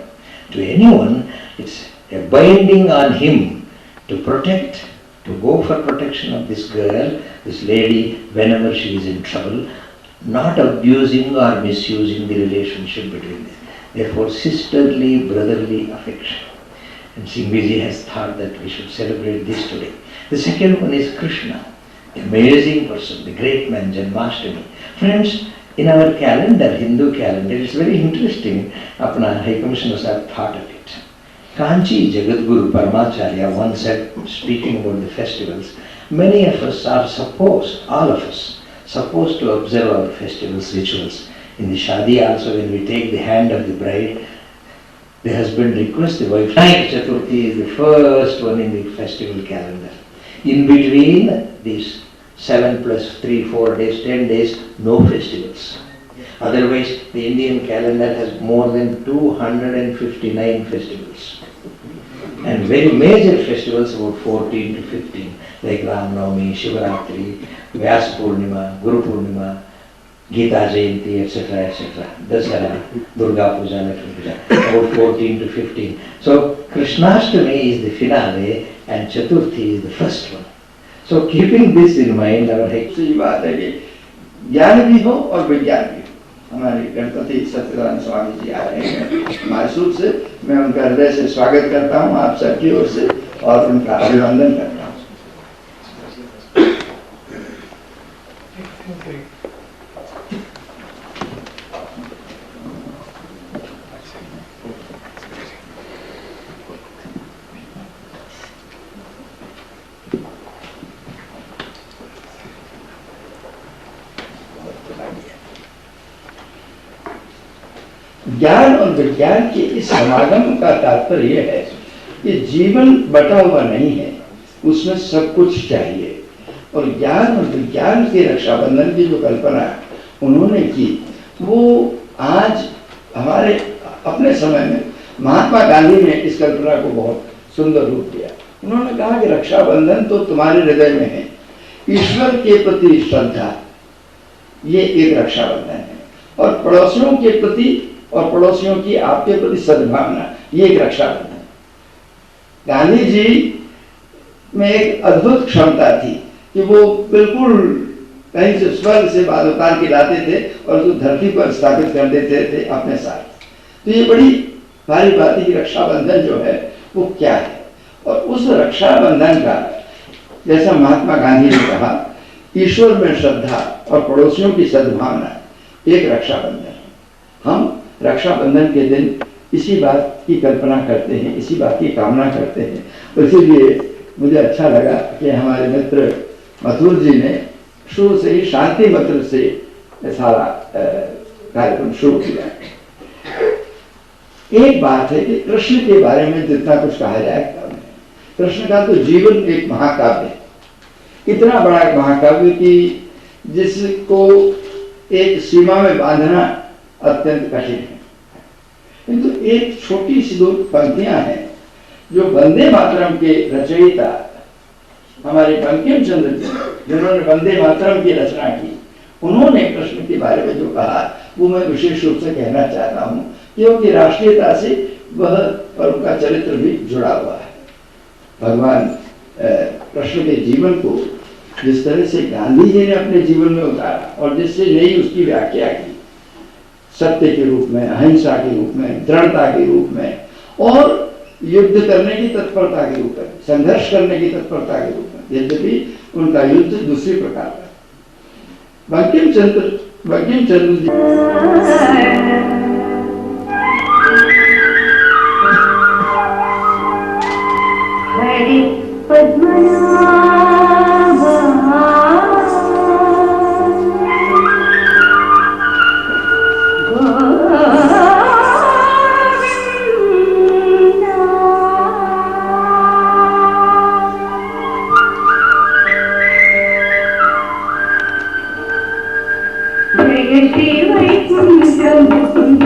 to anyone, it's a binding on him to protect to go for protection of this girl, this lady, whenever she is in trouble, not abusing or misusing the relationship between them. Therefore, sisterly, brotherly affection. And Singhviji has thought that we should celebrate this today. The second one is Krishna, the amazing person, the great man, Janmashtami. Friends, in our calendar, Hindu calendar, it's very interesting. Apna High Commissioner Sahib thought of it. Kanchi Jagadguru Paramacharya once said, speaking about the festivals, many of us are supposed, all of us, supposed to observe our festivals, rituals. In the Shadi also, when we take the hand of the bride, the husband requests the wife. Vinayak Chaturthi is the first one in the festival calendar. In between these 7 plus 3, 4 days, 10 days, no festivals. Otherwise, the Indian calendar has more than 259 festivals. And very major festivals, about 14 to 15, like Ram Navami, Shivaratri, Vyasa Purnima, Guru Purnima, Gita Jayanti, etc., etc., Dasara, Durga Puja, Lakshmi Puja, about 14 to 15. So, Krishnashtami is the finale and Chaturthi is the first one. So, keeping this in mind, our सही बात है कि ज्ञान भी हो और विज्ञान भी हो। हमारे गणपति सत्यनारायण स्वामी जी आ रहे हैं मैसूर से, मैं उनका हृदय से स्वागत करता हूँ आप सबकी ओर से और उनका अभिनंदन करता हूँ। ज्ञान और विज्ञान के इस समागम का तात्पर्य है कि जीवन बटा हुआ नहीं है, उसमें सब कुछ चाहिए। और ज्ञान और विज्ञान के रक्षाबंधन की जो कल्पना उन्होंने की, वो आज हमारे अपने समय में महात्मा गांधी ने इस कल्पना को बहुत सुंदर रूप दिया। उन्होंने कहा कि रक्षाबंधन तो तुम्हारे हृदय में है, ईश्वर के प्रति श्रद्धा ये एक रक्षाबंधन है, और पड़ोसियों के प्रति और पड़ोसियों की आपके प्रति सद्भावना ये एक रक्षाबंधन। गांधी जी में एक अद्भुत क्षमता थी कि वो बिल्कुल कहीं से स्वर्ग से बाल उतार के लाते थे और उसको धरती पर स्थापित कर देते थे अपने साथ। तो ये बड़ी भारी बात है कि रक्षाबंधन जो है वो क्या है, और उस रक्षाबंधन का जैसा महात्मा गांधी ने कहा, ईश्वर में श्रद्धा और पड़ोसियों की सद्भावना एक रक्षाबंधन है। हम रक्षाबंधन के दिन इसी बात की कल्पना करते हैं, इसी बात की कामना करते हैं। इसीलिए मुझे अच्छा लगा कि हमारे मित्र मथुर जी ने शुरू से ही शांति मंत्र से सारा कार्यक्रम शुरू किया। एक बात है कि कृष्ण के बारे में जितना कुछ कहा जाए कम है। कृष्ण का तो जीवन एक महाकाव्य है, इतना बड़ा एक महाकाव्य कि जिसको एक सीमा में बांधना अत्यंत कठिन है। किंतु एक छोटी सी दो पंक्तियां हैं जो वंदे मातरम के रचयिता हमारे बंकिम चंद्र जी, जिन्होंने वंदे मातरम की रचना की, उन्होंने कृष्ण के बारे में जो कहा वो मैं विशेष रूप से कहना चाहता हूँ, क्योंकि राष्ट्रीयता से वह और उनका चरित्र भी जुड़ा हुआ है। भगवान कृष्ण के जीवन को जिस तरह से गांधी जी ने अपने जीवन में उतारा और जिससे नई उसकी व्याख्या की, सत्य के रूप में, अहिंसा के रूप में, दृढ़ता के रूप में और युद्ध करने की तत्परता के रूप में, संघर्ष करने की तत्परता के रूप में, यद्यपि उनका युद्ध दूसरी प्रकार का। बंकिम चंद्र जी हरि पद्मनाभ Shri Vaikuntha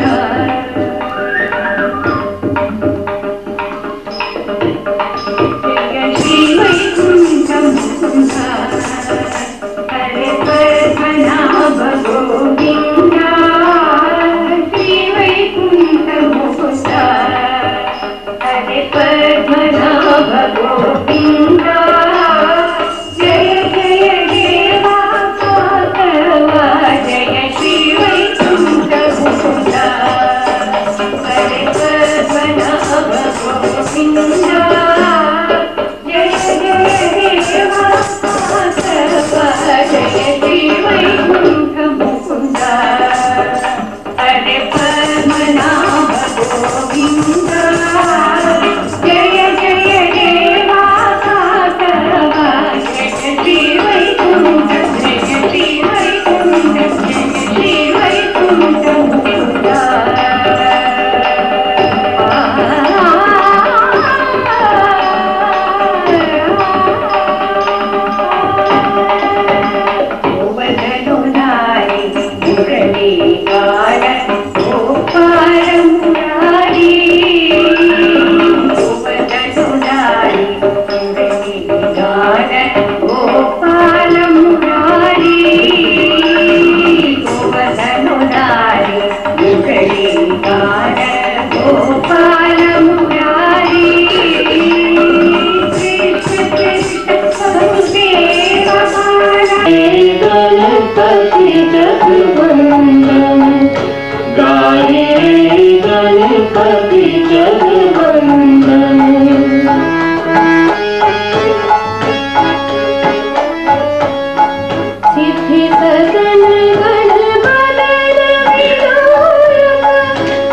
गोपाल मुरारी कृष्ण कृष्ण सबके सहारा गणपति जगवंदन गाए गणपति जगवंदन सिद्धि सदन गण बदन विनायक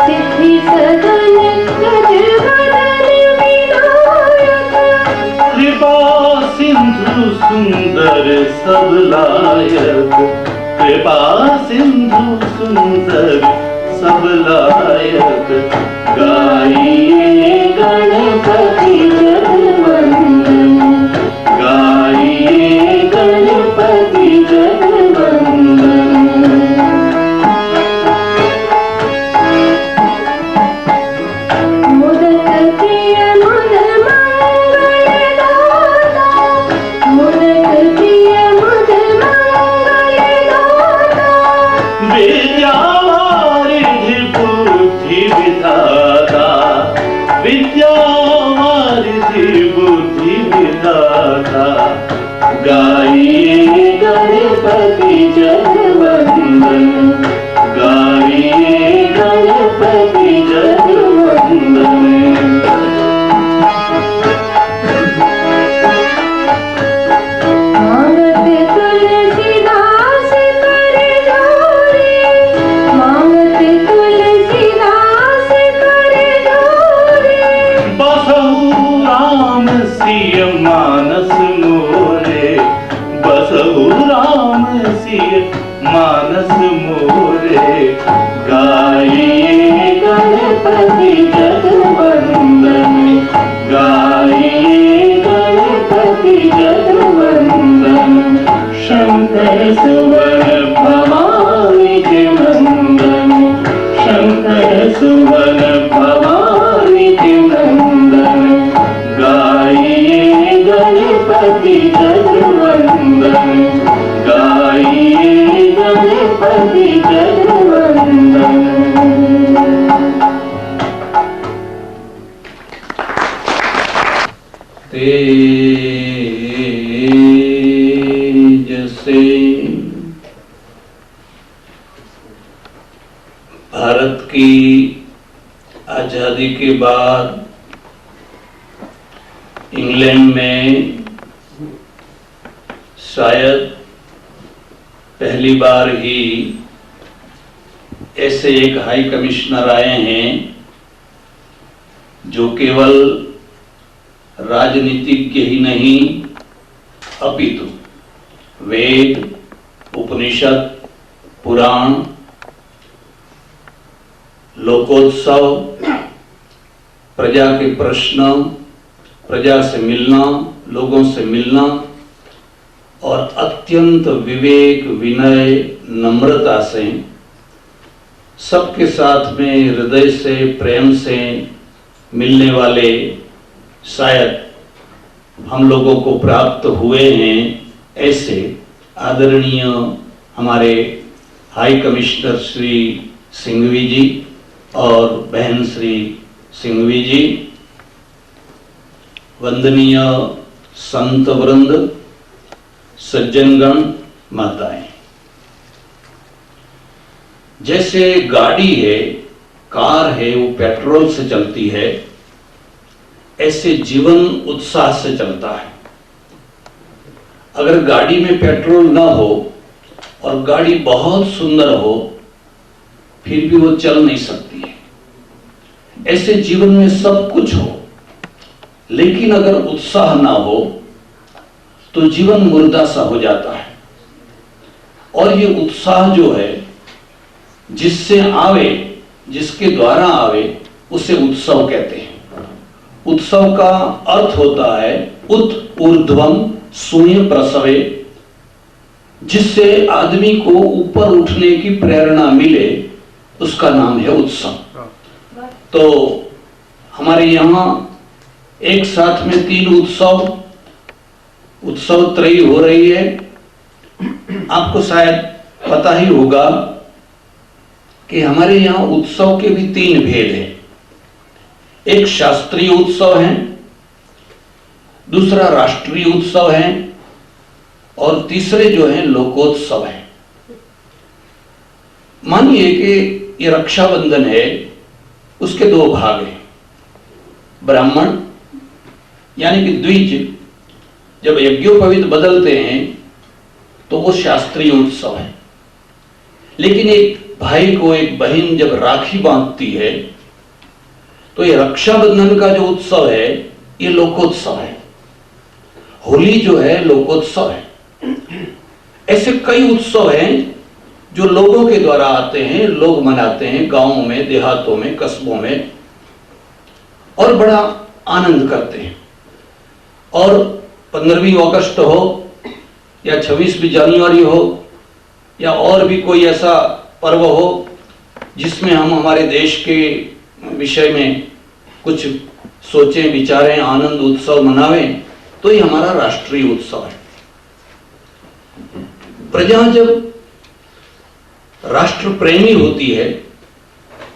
सिद्धि सदन गण बदन विनायक कृपा सिंधु सुंदर सब लायक कृपा सिंधु सुंदर सब लायक गाइए गणपति जगवंदन गाइए गणपति जगवंदन मुदक प्रिय मुद मंगलदाता मुदक प्रिय मुद मंगलदाता विद्यावारिधि बुद्धि विधाता विद्यावारिधि बुद्धि विधाता गाइए गणपति जगवंदन गाइए गणपति जगवंदन मांगत तुलसीदास कर जोरे मांगत तुलसीदास कर जोरे बसहु राम सिय मानस मोरे बसहु राम सिय मानस मोरे गाइए गणपति जगवंदन गाइए गणपति जगवंदन शंकर सुवर भवानी के मंदन शंकर सुवर भवानी के मंदन गाइए गणपति जगवंदन गाइए गणपति जगवंदन तेज से भारत की आजादी के बाद इंग्लैंड में शायद पहली बार ही ऐसे एक हाई कमिश्नर आए हैं जो केवल राजनीतिज्ञ ही नहीं अपितु वेद उपनिषद पुराण लोकोत्सव प्रजा के प्रश्न प्रजा से मिलना लोगों से मिलना और अत्यंत विवेक विनय नम्रता से सबके साथ में हृदय से प्रेम से मिलने वाले शायद हम लोगों को प्राप्त हुए हैं। ऐसे आदरणीय हमारे हाई कमिश्नर श्री सिंघवी जी और बहन श्री सिंघवी जी, वंदनीय संत वृंद, सज्जनगण, माताएं। जैसे गाड़ी है, कार है, वो पेट्रोल से चलती है, ऐसे जीवन उत्साह से चलता है। अगर गाड़ी में पेट्रोल ना हो और गाड़ी बहुत सुंदर हो फिर भी वो चल नहीं सकती है। ऐसे जीवन में सब कुछ हो लेकिन अगर उत्साह ना हो तो जीवन मुर्दा सा हो जाता है। और ये उत्साह जो है जिससे आवे, जिसके द्वारा आवे, उसे उत्सव कहते हैं। उत्सव का अर्थ होता है उत ऊर्ध्वम शून्य प्रसवे, जिससे आदमी को ऊपर उठने की प्रेरणा मिले, उसका नाम है उत्सव। तो हमारे यहाँ एक साथ में 3 उत्सव त्रयी हो रही है। आपको शायद पता ही होगा कि हमारे यहाँ उत्सव के भी 3 भेद हैं। एक शास्त्रीय उत्सव है, दूसरा राष्ट्रीय उत्सव है और तीसरे जो हैं लोकोत्सव हैं। मानिए कि ये रक्षाबंधन है, उसके 2 भाग हैं। ब्राह्मण यानी कि द्विज जब यज्ञोपवीत बदलते हैं तो वो शास्त्रीय उत्सव है। लेकिन एक भाई को एक बहन जब राखी बांधती है तो ये रक्षाबंधन का जो उत्सव है ये लोकोत्सव है। होली जो है लोकोत्सव है। ऐसे कई उत्सव हैं जो लोगों के द्वारा आते हैं, लोग मनाते हैं गांवों में, देहातों में, कस्बों में और बड़ा आनंद करते हैं। और 15वीं अगस्त हो या 26वीं जनवरी हो या और भी कोई ऐसा पर्व हो जिसमें हम हमारे देश के विषय में कुछ सोचें, विचारें, आनंद उत्सव मनावें, तो ये हमारा राष्ट्रीय उत्सव है। प्रजा जब राष्ट्र प्रेमी होती है,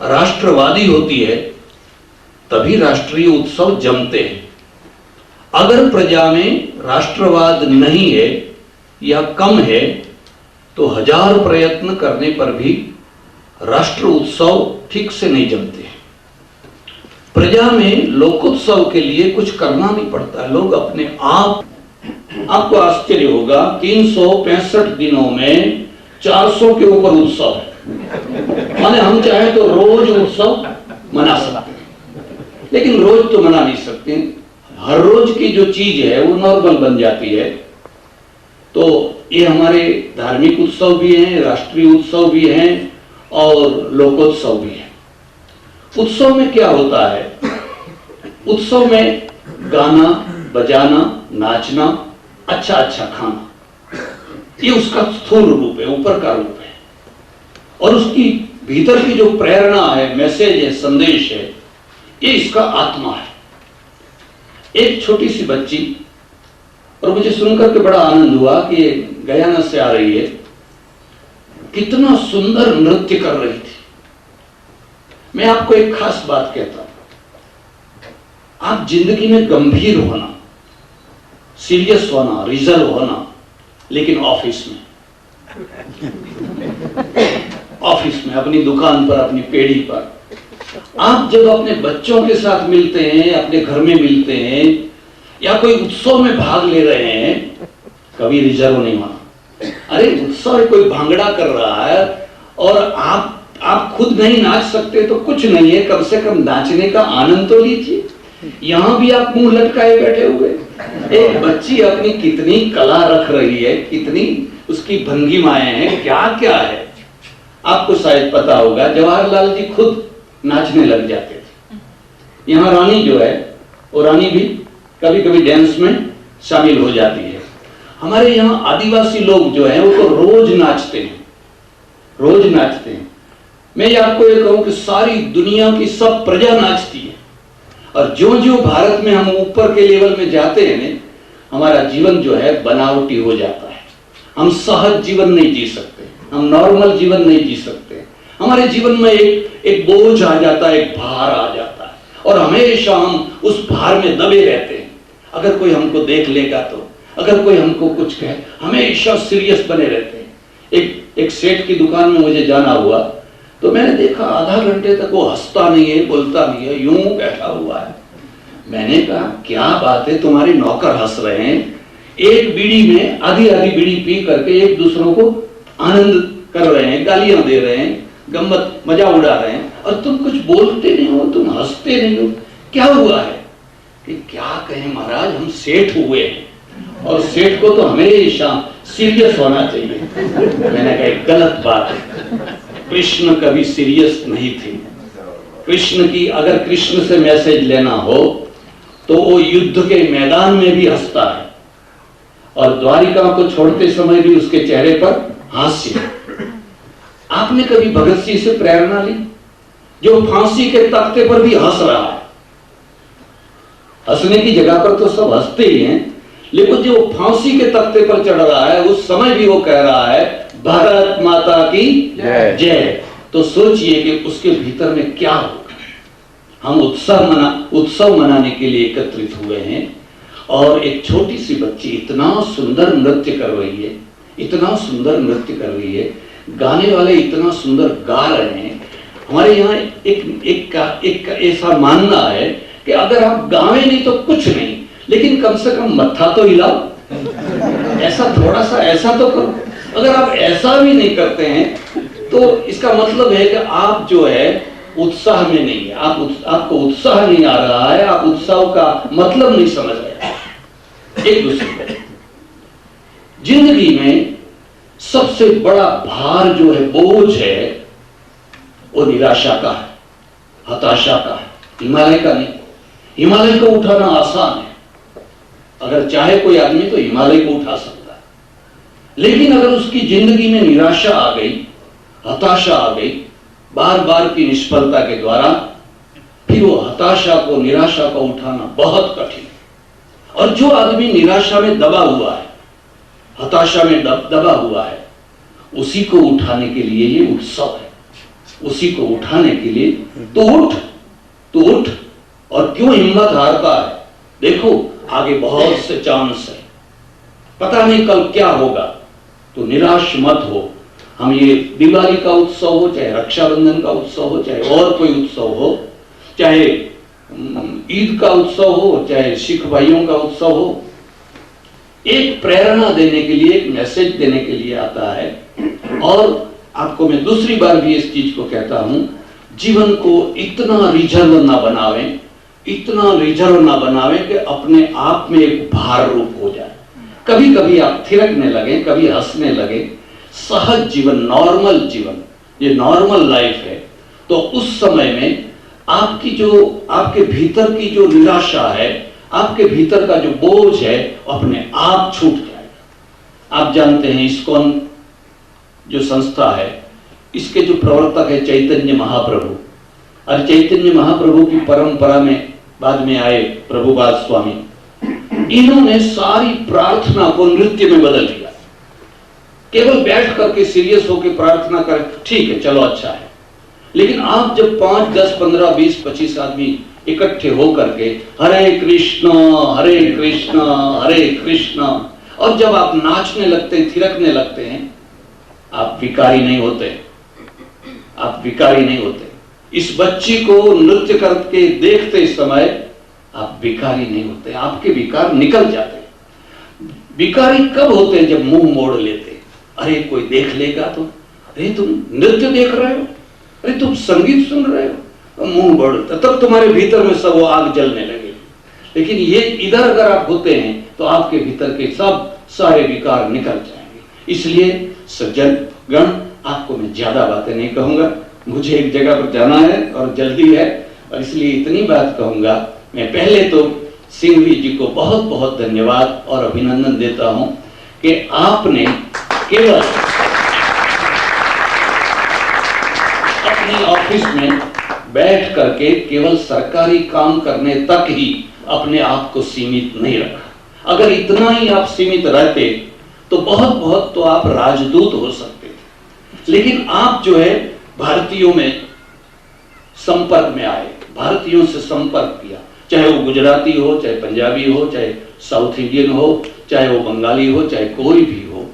राष्ट्रवादी होती है, तभी राष्ट्रीय उत्सव जमते हैं। अगर प्रजा में राष्ट्रवाद नहीं है या कम है तो 1000 प्रयत्न करने पर भी राष्ट्र उत्सव ठीक से नहीं जमते। प्रजा में लोकोत्सव के लिए कुछ करना नहीं पड़ता है। लोग अपने आप, आपको आश्चर्य होगा, 365 दिनों में 400 के ऊपर उत्सव है। माने हम चाहे तो रोज उत्सव मना सकते हैं, लेकिन रोज तो मना नहीं सकते। हर रोज की जो चीज है वो नॉर्मल बन जाती है। तो ये हमारे धार्मिक उत्सव भी हैं, राष्ट्रीय उत्सव भी हैं और लोकोत्सव भी है। उत्सव में क्या होता है? उत्सव में गाना, बजाना, नाचना, अच्छा अच्छा खाना, ये उसका स्थूल रूप है, ऊपर का रूप है। और उसकी भीतर की जो प्रेरणा है, मैसेज है, संदेश है, ये इसका आत्मा है। एक छोटी सी बच्ची, और मुझे सुनकर के बड़ा आनंद हुआ कि ये गयाना से आ रही है, कितना सुंदर नृत्य कर रही थी। मैं आपको एक खास बात कहता हूं, आप जिंदगी में गंभीर होना, सीरियस होना, रिजर्व होना, लेकिन ऑफिस में अपनी दुकान पर, अपनी पेड़ी पर, आप जब अपने बच्चों के साथ मिलते हैं, अपने घर में मिलते हैं या कोई उत्सव में भाग ले रहे हैं, कभी रिजर्व नहीं होना। अरे उत्सव है, कोई भांगड़ा कर रहा है और आप खुद नहीं नाच सकते तो कुछ नहीं है, कम से कम नाचने का आनंद तो लीजिए। यहां भी आप मुंह लटकाए बैठे हुए। एक बच्ची अपनी कितनी कला रख रही है, कितनी उसकी भंगिमाएं हैं, क्या क्या है। आपको शायद पता होगा, जवाहरलाल जी खुद नाचने लग जाते थे। यहाँ रानी जो है वो रानी भी कभी कभी डांस में शामिल हो जाती है। हमारे यहाँ आदिवासी लोग जो है वो तो रोज नाचते हैं, रोज नाचते हैं। मैं आपको ये कहूं कि सारी दुनिया की सब प्रजा नाचती है। और जो भारत में हम ऊपर के लेवल में जाते हैं, हमारा जीवन जो है बनावटी हो जाता है। हम सहज जीवन नहीं जी सकते, हम नॉर्मल जीवन नहीं जी सकते। हमारे जीवन में एक बोझ आ जाता है, एक भार आ जाता है, और हमेशा हम उस भार में दबे रहते हैं। अगर कोई हमको देख लेगा तो, अगर कोई हमको कुछ कहे, हमेशा सीरियस बने रहते हैं। एक सेठ की दुकान में मुझे जाना हुआ तो मैंने देखा आधा घंटे तक वो हंसता नहीं है, बोलता नहीं है, यूं बैठा हुआ है। मैंने कहा क्या बात है, तुम्हारे नौकर हंस रहे हैं, एक बीड़ी में आधी आधी बीड़ी पी करके एक दूसरों को आनंद कर रहे हैं, गालियां दे रहे हैं, गम्मत मजा उड़ा रहे हैं, और तुम कुछ बोलते नहीं हो, तुम हंसते नहीं हो, क्या हुआ है? कि क्या कहें महाराज, हम सेठ हुए हैं और सेठ को तो हमेशा सीरियस होना चाहिए। मैंने कहा गलत बात है, कृष्ण कभी सीरियस नहीं थे। कृष्ण की अगर कृष्ण से मैसेज लेना हो तो वो युद्ध के मैदान में भी हंसता है, और द्वारिका को छोड़ते समय भी उसके चेहरे पर हास्य। आपने कभी भगत सिंह से प्रेरणा ली, जो फांसी के तख्ते पर भी हंस रहा है? हंसने की जगह पर तो सब हंसते ही हैं, लेकिन जो फांसी के तख्ते पर चढ़ रहा है उस समय भी वो कह रहा है भारत माता की जय। तो सोचिए कि उसके भीतर में क्या होगा। हम उत्सव मनाने के लिए एकत्रित हुए हैं और एक छोटी सी बच्ची इतना सुंदर नृत्य कर रही है, इतना सुंदर नृत्य कर रही है, गाने वाले इतना सुंदर गा रहे हैं। हमारे यहाँ एक ऐसा मानना है कि अगर आप गावे नहीं तो कुछ नहीं, लेकिन कम से कम मत्था तो हिलाओ, ऐसा थोड़ा सा ऐसा तो करो। अगर आप ऐसा भी नहीं करते हैं तो इसका मतलब है कि आप जो है उत्साह में नहीं है, आपको उत्साह नहीं आ रहा है, आप उत्साह का मतलब नहीं समझ रहे। एक दूसरे को जिंदगी में सबसे बड़ा भार जो है, बोझ है, वो निराशा का है, हताशा का है, हिमालय का नहीं। हिमालय को उठाना आसान है, अगर चाहे कोई आदमी तो हिमालय को उठा सकता है, लेकिन अगर उसकी जिंदगी में निराशा आ गई, हताशा आ गई, बार बार की निष्फलता के द्वारा, फिर वो हताशा को, निराशा को उठाना बहुत कठिन है। और जो आदमी निराशा में दबा हुआ है, हताशा में दबा हुआ है, उसी को उठाने के लिए ये उत्सव है। उसी को उठाने के लिए तो उठ। और क्यों हिम्मत हारता है? देखो आगे बहुत से चांस है, पता नहीं कल क्या होगा, तो निराश मत हो। हम ये दिवाली का उत्सव हो, चाहे रक्षाबंधन का उत्सव हो, चाहे और कोई उत्सव हो, चाहे ईद का उत्सव हो, चाहे सिख भाइयों का उत्सव हो, एक प्रेरणा देने के लिए, एक मैसेज देने के लिए आता है। और आपको मैं दूसरी बार भी इस चीज को कहता हूं, जीवन को इतना रिजर्व ना बनावें, इतना रिजर्व ना बनावें कि अपने आप में एक भार रूप हो जाए। कभी कभी आप थिरकने लगे, कभी हंसने लगे, सहज जीवन, नॉर्मल जीवन, ये नॉर्मल लाइफ है, तो उस समय में आपके भीतर की जो निराशा है, आपके भीतर का जो बोझ है, अपने आप छूट जाएगा। आप जानते हैं इस्कॉन जो संस्था है, इसके जो प्रवर्तक है चैतन्य महाप्रभु, और चैतन्य महाप्रभु की परंपरा में बाद में आए प्रभुपाद स्वामी, इन्होंने सारी प्रार्थना को नृत्य में बदल दिया। केवल बैठ करके सीरियस होकर प्रार्थना करें, ठीक है, चलो अच्छा है, लेकिन आप जब 5, 10, 15, 20, 25 आदमी इकट्ठे होकर के हरे कृष्णा हरे कृष्णा हरे कृष्णा, और जब आप नाचने लगते हैं, थिरकने लगते हैं, आप विकारी नहीं होते, आप विकारी नहीं होते। इस बच्ची को नृत्य करके देखते समय आप विकारी नहीं होते, आपके विकार निकल जाते हैं। विकारी कब होते हैं? जब मुंह मोड़ लेते, अरे कोई देख लेगा तो, अरे तुम नृत्य देख रहे हो, अरे तुम संगीत सुन रहे हो, तो मुंह बढ़ता, तब तुम्हारे भीतर में सब वो आग जलने लगे। लेकिन ये इधर अगर आप होते हैं तो आपके भीतर के सब सारे विकार निकल जाएंगे। इसलिए सज्जन गण, आपको मैं ज्यादा बातें नहीं कहूंगा, मुझे एक जगह पर जाना है और जल्दी है, और इसलिए इतनी बात कहूंगा। मैं पहले तो सिंघवी जी को बहुत बहुत धन्यवाद और अभिनंदन देता हूं कि आपने केवल अपने ऑफिस में बैठ करके केवल सरकारी काम करने तक ही अपने आप को सीमित नहीं रखा। अगर इतना ही आप सीमित रहते तो बहुत तो आप राजदूत हो सकते थे। लेकिन आप जो है भारतीयों में संपर्क में आए, भारतीयों से संपर्क किया, चाहे वो गुजराती हो, चाहे पंजाबी हो, चाहे साउथ इंडियन हो, चाहे वो बंगाली हो, चाहे कोई भी हो।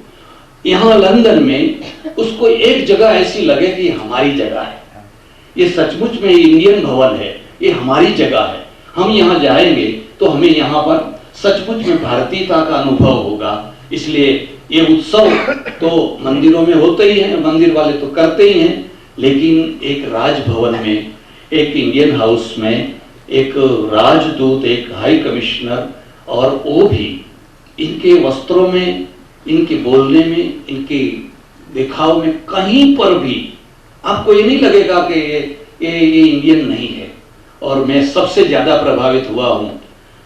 यहाँ लंदन में उसको एक जगह ऐसी लगे कि हमारी जगह है, ये सचमुच में इंडियन भवन है, ये हमारी जगह है, हम यहाँ जाएंगे तो हमें यहाँ पर सचमुच में भारतीयता का अनुभव होगा। इसलिए ये उत्सव तो मंदिरों में होते ही हैं, मंदिर वाले तो करते ही हैं, लेकिन एक राजभवन में, एक इंडियन हाउस में एक राजदूत, एक हाई कमिश्नर, और वो भी इनके वस्त्रों में, इनके बोलने में, इनके दिखाव में कहीं पर भी आपको ये नहीं लगेगा कि ये इंडियन नहीं है। और मैं सबसे ज्यादा प्रभावित हुआ हूं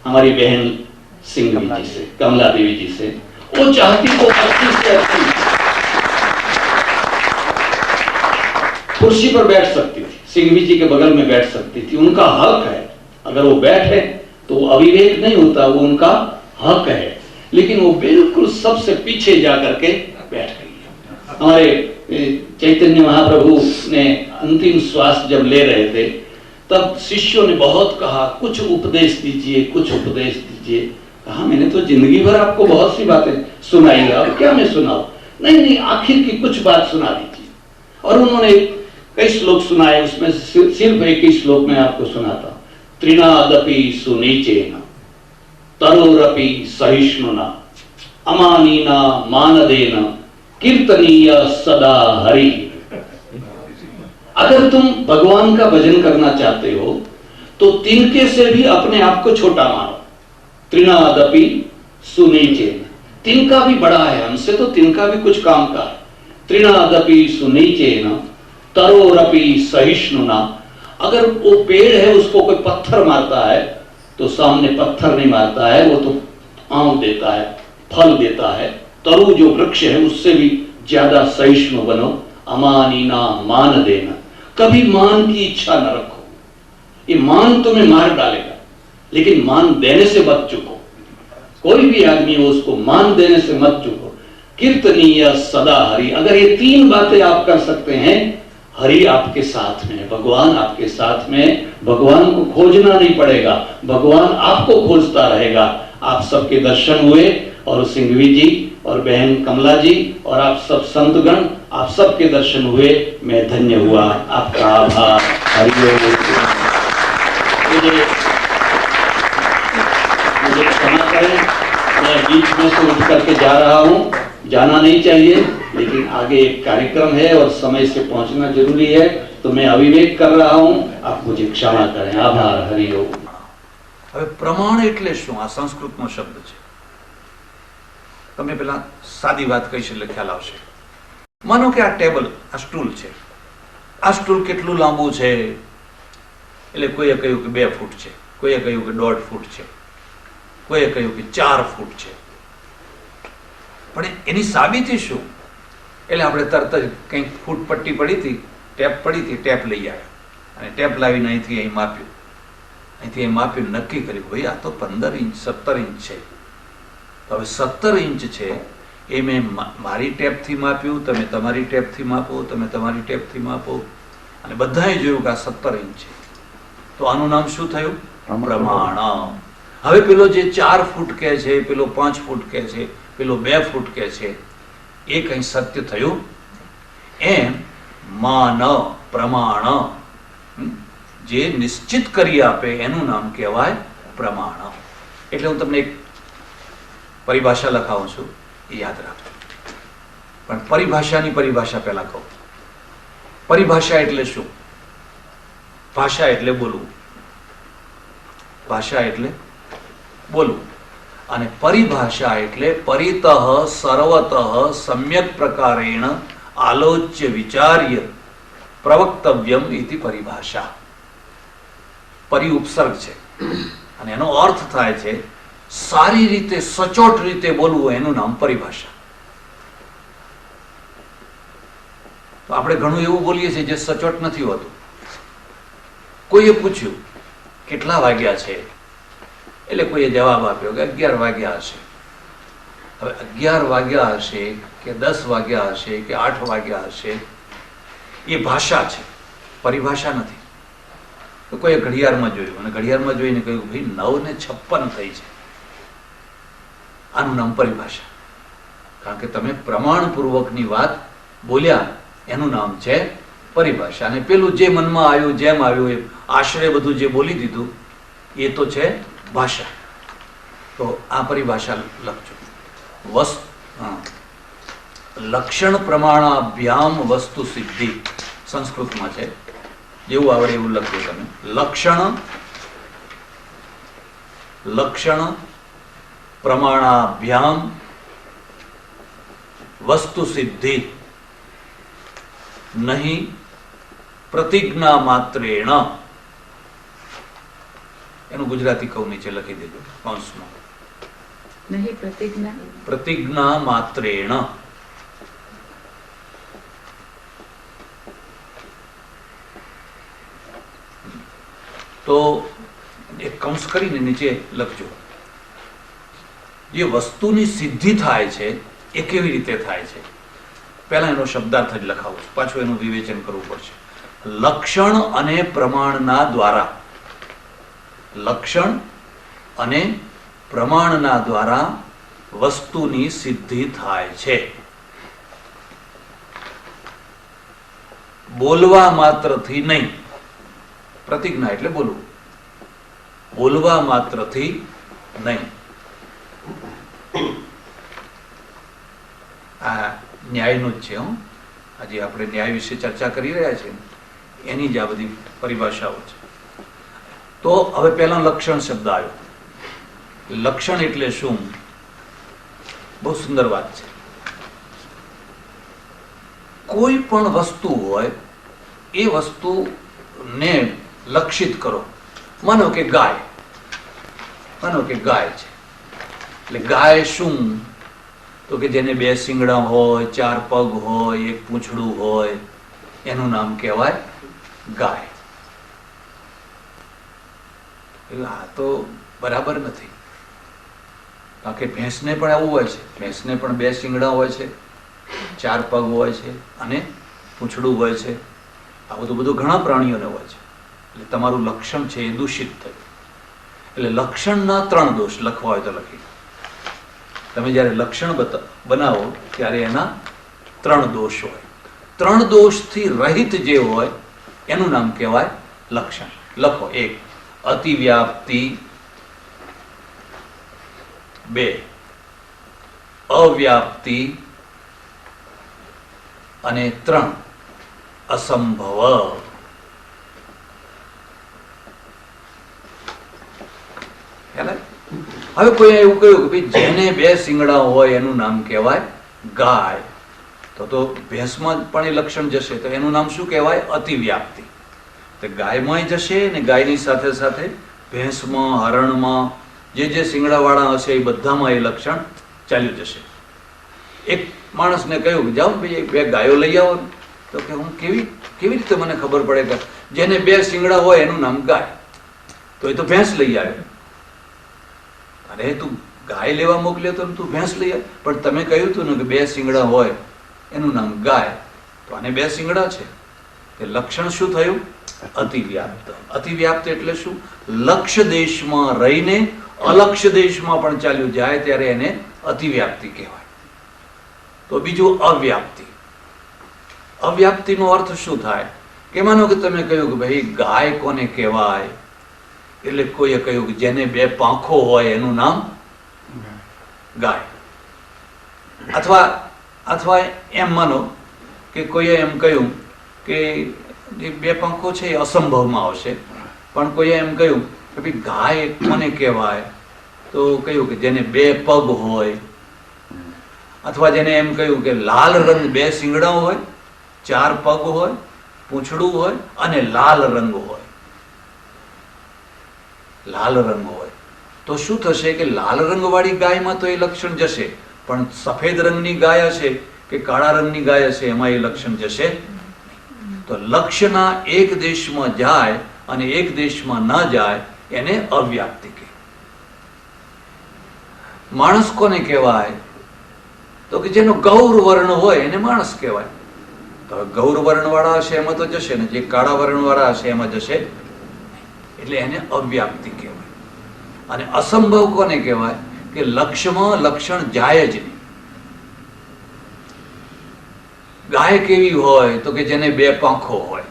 हमारी बहन सिंघवी जी से, कमला देवी जी से। वो चाहती तो 25 से 80 कुर्सी पर बैठ सकती थी, सिंघवी जी के बगल में बैठ सकती थी, उनका हक है। अगर वो बैठे तो वो अविवेक नहीं होता, वो उनका हक है, लेकिन वो बिल्कुल सबसे पीछे जा करके बैठ गई। हमारे चैतन्य महाप्रभु ने अंतिम श्वास जब ले रहे थे तब शिष्यों ने बहुत कहा कुछ उपदेश दीजिए, कुछ उपदेश दीजिए। कहा मैंने तो जिंदगी भर आपको बहुत सी बातें सुनाई है, अब क्या मैं सुनाऊं? नहीं, आखिर की कुछ बात सुना दीजिए। और उन्होंने कई श्लोक सुनाए, उसमें सिर्फ एक ही श्लोक में आपको सुनाता हूं। त्रिनादपि सुनीचेन तरोरपि सहिष्णुना अमानीना मानदेन कीर्तनीय सदा हरि। अगर तुम भगवान का भजन करना चाहते हो तो तिनके से भी अपने आप को छोटा मानो। त्रिनादपि सुनीचेन, तिनका भी बड़ा है हमसे, तो तिनका भी कुछ काम का है। त्रिनादपि सुनीचेन तरोरपि सहिष्णुना, अगर वो पेड़ है उसको कोई पत्थर मारता है तो सामने पत्थर नहीं मारता है, वो तो आम देता है, फल देता है। तरु जो वृक्ष है उससे भी ज्यादा सहिष्णु बनो। अमानीना मान देना, कभी मान की इच्छा न रखो। ये मान तुम्हें मार डालेगा, लेकिन मान देने से मत चुको। कोई भी आदमी हो उसको मान देने से मत चुको। कीर्तनीय सदा हरि, अगर ये तीन बातें आप कर सकते हैं, हरि आपके साथ में, भगवान आपके साथ में। भगवान को खोजना नहीं पड़ेगा, भगवान आपको खोजता रहेगा। आप सबके दर्शन हुए, और सिंघवी जी और बहन कमला जी और आप सब संतगण, आप सबके दर्शन हुए, मैं धन्य हुआ। आपका आभार। हरिओम। मुझे क्षमा करें, मैं बीच में से उठ करके जा रहा हूँ, जाना नहीं चाहिए, लेकिन आगे एक कार्यक्रम है और समय से पहुंचना जरूरी है, तो मैं अविवेक कर रहा हूँ, आप मुझे क्षमा करें। आभार। हरिओम। હવે પ્રમાણ એટલે શું? આ સંસ્કૃતનો શબ્દ છે. તમે પેલા સાદી વાત કહીશ એટલે ખ્યાલ આવશે. માનો કે આ ટેબલ, આ સ્ટૂલ છે. આ સ્ટૂલ કેટલું લાંબુ છે? એટલે કોઈએ કહ્યું કે 2 ફૂટ છે, કોઈએ કહ્યું કે 1.5 ફૂટ છે, કોઈએ કહ્યું કે 4 ફૂટ છે. પણ એની સાબિતી શું? એટલે આપણે તરત જ કંઈક ફૂટ પટ્ટી પડી હતી, ટેપ પડી હતી, ટેપ લઈ આવ્યા અને ટેપ લાવીને અહીંથી અહીં માપ્યું, અહીંથી અહીં માપ્યું, નક્કી કર્યું ભાઈ આ તો 15 ઇંચ 17 ઇંચ છે. તો હવે 17 ઇંચ છે એ મેં મારી ટેપથી માપ્યું, તમે તમારી ટેપથી માપો, તમે તમારી ટેપથી માપો, અને બધાએ જોયું કે આ 17 ઇંચ છે. તો આનું નામ શું થયું? પ્રમાણ. હવે પેલો જે 4 ફૂટ કહે છે, પેલો 5 ફૂટ કહે છે, પેલો 2 ફૂટ કહે છે, એ કંઈ સત્ય થયું? એમ માન, પ્રમાણ જે નિશ્ચિત કરી આપે એનું નામ કહેવાય પ્રમાણ. એટલે હું તમને એક પરિભાષા લખાવું છું, એ યાદ રાખજો. પણ પરિભાષાની પરિભાષા પહેલા કહું. પરિભાષા એટલે શું? ભાષા એટલે બોલવું, ભાષા એટલે બોલવું, અને પરિભાષા એટલે પરિતઃ સર્વતઃ સમ્યક પ્રકારેણ આલોચ્ય વિચાર્ય પ્રવક્તવ્યમ ઇતિ પરિભાષા. પરિ ઉપસર્ગ છે અને એનો અર્થ થાય છે સારી રીતે સચોટ રીતે બોલવું, એનું નામ પરિભાષા. તો આપણે ઘણું એવું બોલીએ છીએ જે સચોટ નથી હોતું. કોઈએ પૂછ્યું કેટલા વાગ્યા છે, એટલે કોઈએ જવાબ આપ્યો કે 11 વાગ્યા હશે. હવે 11 વાગ્યા હશે કે 10 વાગ્યા હશે કે 8 વાગ્યા હશે, એ ભાષા છે, પરિભાષા નથી. તો કોઈએ ઘડિયાળમાં જોયું અને ઘડિયાળમાં જોઈને કહ્યું ભાઈ 9:56 થઈ છે, આનું નામ પરિભાષા. કારણ કે તમે પ્રમાણપૂર્વકની વાત બોલ્યા, એનું નામ છે પરિભાષા. અને પેલું જે મનમાં આવ્યું, જેમ આવ્યું, એ આશરે બધું જે બોલી દીધું, એ તો છે ભાષા. તો આ પરિભાષા લખજો. લક્ષણ પ્રમાણાભ્યામ વસ્તુ સિદ્ધિ, સંસ્કૃતમાં છે, જેવું આવડે એવું લખ્યું તમે. લક્ષણ પ્રમાણાભ્યામ વસ્તુ સિદ્ધિ નહીં પ્રતિજ્ઞા માત્રેણ. એનું ગુજરાતી કહું, નીચે લખી દેજો કૌંસમાં. નહીં પ્રતિજ્ઞા, પ્રતિજ્ઞા માત્રેણ. તો એક કૌંસ કરીને નીચે લખજો. જે વસ્તુની સિદ્ધિ થાય છે એ કેવી રીતે થાય છે? પહેલા એનો શબ્દાર્થ જ લખાવું છું, પાછું એનું વિવેચન કરવું પડશે. લક્ષણ અને પ્રમાણના દ્વારા, લક્ષણ અને પ્રમાણના દ્વારા વસ્તુની સિદ્ધિ થાય છે. બોલવા માત્રથી નહીં. પ્રતિજ્ઞા એટલે બોલવું, બોલવા માત્રથી નહીં. આ ન્યાયનું જ છે. આજે આપણે ન્યાય વિશે ચર્ચા કરી રહ્યા છીએ, એની જ આ બધી પરિભાષાઓ છે. તો હવે પહેલા લક્ષણ શબ્દ આવ્યો. લક્ષણ એટલે શું? બહુ સુંદર વાત છે. કોઈ પણ વસ્તુ હોય એ વસ્તુને લક્ષિત કરો. માનો કે ગાય, માનો કે ગાય છે, એટલે ગાય શું? તો કે જેને 2 શિંગડા હોય, 4 પગ હોય, 1 પૂંછડું હોય, એનું નામ કહેવાય ગાય. આ તો બરાબર નથી. કારણ કે ભેંસને પણ આવું હોય છે. ભેંસને પણ 2 શિંગડા હોય છે, 4 પગ હોય છે અને પૂંછડું હોય છે. આ બધું ઘણા પ્રાણીઓને હોય છે. એટલે તમારું લક્ષણ છે એ દૂષિત થયું. એટલે લક્ષણના 3 દોષ લખવા હોય તો લખી. તમે જ્યારે લક્ષણ બનાવો ત્યારે એના 3 દોષ હોય. 3 દોષથી રહિત જે હોય એનું નામ કહેવાય લક્ષણ. લખો. 1 અતિવ્યાપ્તિ, 2 અવ્યાપ્તિ અને 3 અસંભવ. હવે કોઈ એવું કહ્યું કે ભાઈ જેને 2 શિંગડા હોય એનું નામ કહેવાય ગાય, તો ભેંસમાં પણ એ લક્ષણ જશે, તો એનું નામ શું કહેવાય? અતિવ્યાપ્તિ. તો ગાયમાં જશે ને ગાયની સાથે સાથે ભેંસમાં, હરણમાં જે શિંગડા વાળા હશે એ બધામાં એ લક્ષણ ચાલ્યું જશે. એક માણસને કહ્યું કે જાઓ ભાઈ 2 ગાયો લઈ આવો. તો કે હું કેવી રીતે મને ખબર પડે કે જેને 2 શિંગડા હોય એનું નામ ગાય? તો એ તો ભેંસ લઈ આવ્યો. અરે તું ગાય લેવા મોકલ્યો તો તું ભેંસ લઈ આવે, પણ તમે કહ્યું હતું ને કે 2 શિંગડા હોય એનું નામ ગાય, તો આને 2 શિંગડા છે. તે લક્ષણ શું થયું? અતિવ્યાપ્ત. અતિવ્યાપ્ત એટલે શું? લક્ષ્ય દેશમાં રહીને અલક્ષ્ય દેશમાં પણ ચાલ્યું જાય ત્યારે એને અતિવ્યાપ્તિ કહેવાય. તો બીજું અવ્યાપ્તિ. અવ્યાપ્તિનો અર્થ શું થાય? કે માનો કે તમે કહ્યું કે ભાઈ ગાય કોને કહેવાય? એટલે કોઈએ કહ્યું કે જેને 2 પાંખો હોય એનું નામ ગાય. અથવા એમ માનો કે કોઈએ એમ કહ્યું કે 2 પાંખો છે એ અસંભવમાં આવશે, પણ કોઈએ એમ કહ્યું કે ભાઈ ગાય કોને કહેવાય? તો કહ્યું કે જેને 2 પગ હોય. અથવા જેને એમ કહ્યું કે લાલ રંગ, 2 શિંગડા હોય, 4 પગ હોય, પૂંછડું હોય અને લાલ રંગ હોય. લાલ રંગ હોય તો શું થશે કે લાલ રંગવાળી ગાયમાં તો એ લક્ષણ જશે, પણ સફેદ રંગની ગાય હશે કે કાળા રંગની ગાય હશે એમાં એ લક્ષણ જશે. તો લક્ષ્યના એક દેશમાં જાય અને એક દેશમાં ન જાય એને અવ્યાપ્તિ કહે. માણસ કોને કહેવાય? તો કે જેનો ગૌર વર્ણ હોય એને માણસ કહેવાય. તો ગૌર વર્ણ વાળા હશે એમાં તો જશે ને, જે કાળા વર્ણ વાળા હશે એમાં જશે, એટલે એને અવ્યાપ્તિ કહેવાય. અને અસંભવ કોને કહેવાય? કે લક્ષ્યમાં લક્ષણ જાય જ નહીં. ગાય કેવી હોય? તો કે જેને 2 પાંખો હોય.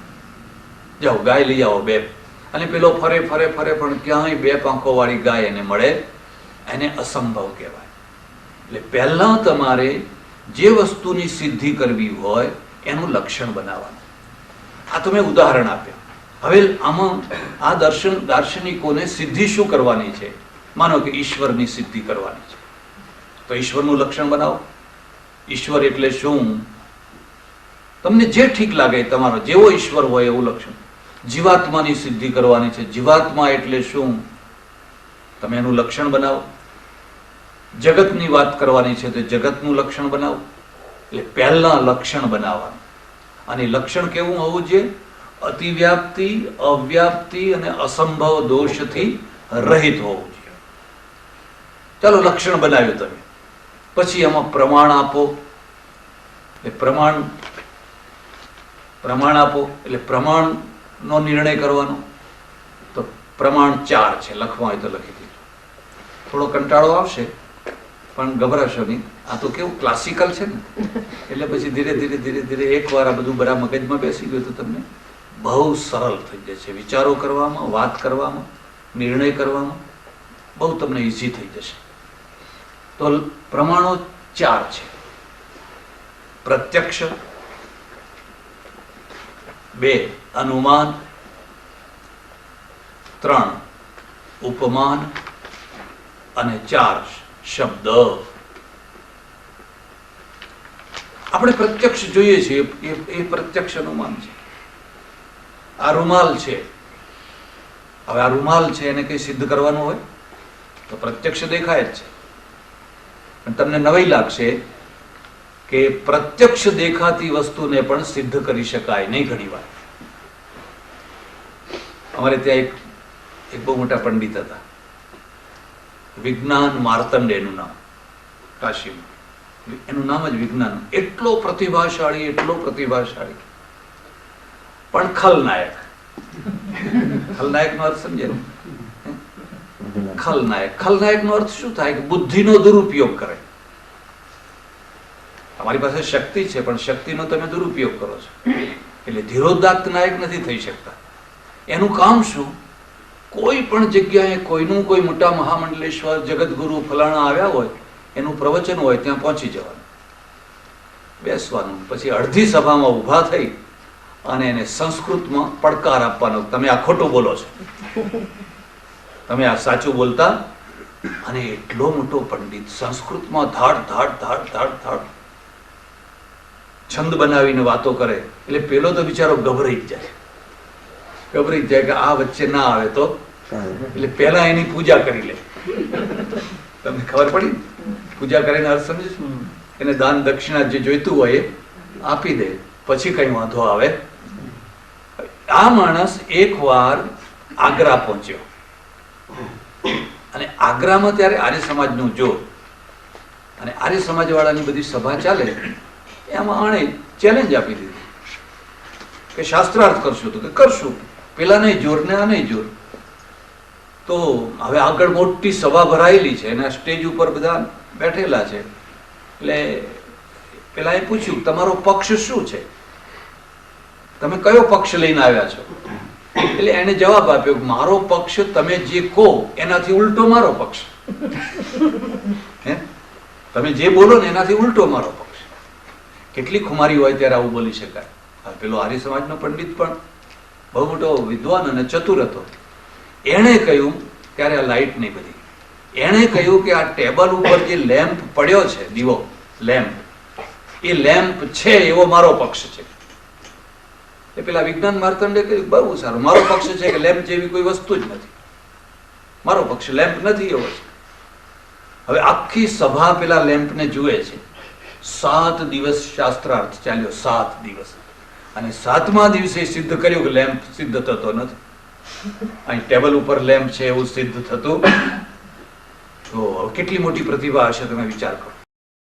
જાઓ ગાય લઈ આવો 2, અને પેલો ફરે પણ ક્યાંય 2 પાંખો વાળી ગાય એને મળે, એને અસંભવ કહેવાય. એટલે પહેલા તમારે જે વસ્તુની સિદ્ધિ કરવી હોય એનું લક્ષણ બનાવવાનું. આ તો મેં ઉદાહરણ આપ્યું. હવે આમાં આ દાર્શનિકોને સિદ્ધિ શું કરવાની છે? માનો કે ઈશ્વરની સિદ્ધિ કરવાની છે, તો ઈશ્વરનું લક્ષણ બનાવો. ઈશ્વર એટલે શું? તમને જે ઠીક લાગે તમારો જેવો ઈશ્વર હોય એવું લક્ષણ. જીવાત્માની સિદ્ધિ કરવાની છે, જીવાત્મા એટલે શું? તમે એનું લક્ષણ બનાવો. જગતની વાત કરવાની છે તો જગતનું લક્ષણ બનાવો. એટલે પહેલા લક્ષણ બનાવવાનું. અને લક્ષણ કેવું હોવું જોઈએ? અતિવ્યાપ્તિ, અવ્યાપ્તિ અને અસંભવ દોષથી રહિત હોવું જોઈએ. ચાલો લક્ષણ બનાવ્યું તમે, પછી એમાં પ્રમાણ આપો. એટલે પ્રમાણ આપો એટલે પ્રમાણનો નિર્ણય કરવાનો. તો પ્રમાણ 4 છે, લખવા હોય તો લખી દીધું. થોડો કંટાળો આવશે પણ ગભરાશો નહીં, આ તો કેવું ક્લાસિકલ છે ને, એટલે પછી ધીરે ધીરે ધીરે ધીરે એકવાર આ બધું બરાબર મગજમાં બેસી ગયું તો તમને બહુ સરળ થઈ જશે. વિચારો કરવામાં, વાત કરવામાં, નિર્ણય કરવામાં બહુ તમને ઈઝી થઈ જશે. તો પ્રમાણો 4 છે. પ્રત્યક્ષ, 2 અનુમાન, 3 ઉપમાન અને 4 શબ્દ. આપણે પ્રત્યક્ષ જોઈએ છીએ એ પ્રત્યક્ષ અનુમાન છે. આ રૂમાલ છે, હવે આ રૂમાલ છે એને કઈ સિદ્ધ કરવાનું હોય તો પ્રત્યક્ષ દેખાય જ છે. પણ તમને નવાઈ લાગશે કે પ્રત્યક્ષ દેખાતી વસ્તુને પણ સિદ્ધ કરી શકાય નહીં. ઘણી વાર અમારે ત્યાં એક બહુ મોટા પંડિત હતા, વિજ્ઞાન માર્તંડ એનું નામ, કાશીમાં. એનું નામ જ વિજ્ઞાન. એટલો પ્રતિભાશાળી પણ ખલનાયક. ખલનાયક નો અર્થ સમજે? ખલનાયક નો અર્થ શું થાય? કે બુદ્ધિનો દુરુપયોગ કરે. તમારી પાસે શક્તિ છે પણ શક્તિનો તમે દુરુપયોગ કરો છો, એટલે ધીરોદાત્ત નાયક નથી થઈ શકતા. એનું કામ શું? કોઈ પણ જગ્યાએ કોઈનું કોઈ મોટા મહામંડલેશ્વર, જગતગુરુ ફલાણા આવ્યા હોય, એનું પ્રવચન હોય, ત્યાં પહોંચી જવાનું, બેસવાનું. પછી અડધી સભામાં ઊભા થઈ અને એને સંસ્કૃતમાં પડકાર આપવાનો, તમે આ ખોટું બોલો છો, તમે આ સાચું બોલતા. અને એટલો મોટો પંડિત સંસ્કૃતમાં ધાડ ધાડ ધાડ ધાડ ધાડ છંદ બનાવીને વાતો કરે. એટલે પેલો તો બિચારો ગભરાઈ જ જાય કે આ વચ્ચે ના આવે તો, એટલે પેલા એની પૂજા કરી લે. તમને ખબર પડી? પૂજા કરીને અર્થ સમજે? એને દાન દક્ષિણા જે જોઈતું હોય એ આપી દે, પછી કઈ વાંધો આવે. આ માણસ એકવાર આગ્રા પહોંચ્યો અને આગ્રામાં ત્યારે આર્ય સમાજનું જોર, અને આર્ય સમાજ વાળાની બધી સભા ચાલે, એમાં આણે ચેલેન્જ આપી દીધી કે શાસ્ત્રાર્થ કરશું, તો કે કરશું, પેલા નહીં જોર ને આ નહીં જોર. તો હવે આગળ મોટી સભા ભરાયેલી છે, એના સ્ટેજ ઉપર બધા બેઠેલા છે. એટલે પેલા એ પૂછ્યું, તમારો પક્ષ શું છે? તમે કયો પક્ષ લઈને આવ્યા છો? એટલે એને જવાબ આપ્યો, મારો પક્ષ તમે જે કહો એનાથી ઉલટો મારો પક્ષ. તમે જે બોલો ને એનાથી ઉલટો મારો પક્ષ. કેટલી ખુમારી હોય ત્યારે આવું બોલી શકાય. પેલો આર્ય સમાજનો પંડિત પણ બહુ મોટો વિદ્વાન અને ચતુર હતો. એણે કહ્યું, ત્યારે આ લાઇટ નહીં બધી, એણે કહ્યું કે આ ટેબલ ઉપર જે લેમ્પ પડ્યો છે, દીવો લેમ્પ, એ લેમ્પ છે એવો મારો પક્ષ છે. એ પેલા વિજ્ઞાન માર્તંડે કહ્યું, બહુ સારું, મારો પક્ષ છે કે લેમ્પ જેવી કોઈ વસ્તુ જ નથી, મારો પક્ષ લેમ્પ નથી એવો છે. હવે આખી સભા પેલા લેમ્પને જુએ છે. 7 દિવસ શાસ્ત્રાર્થ ચાલ્યો, 7 દિવસ. અને 7મા દિવસે સિદ્ધ કર્યું કે લેમ્પ સિદ્ધ થતો નથી. અહીં ટેબલ ઉપર લેમ્પ છે એવું સિદ્ધ થતું. તો કેટલી મોટી પ્રતિભા હશે, તમે વિચાર કરો.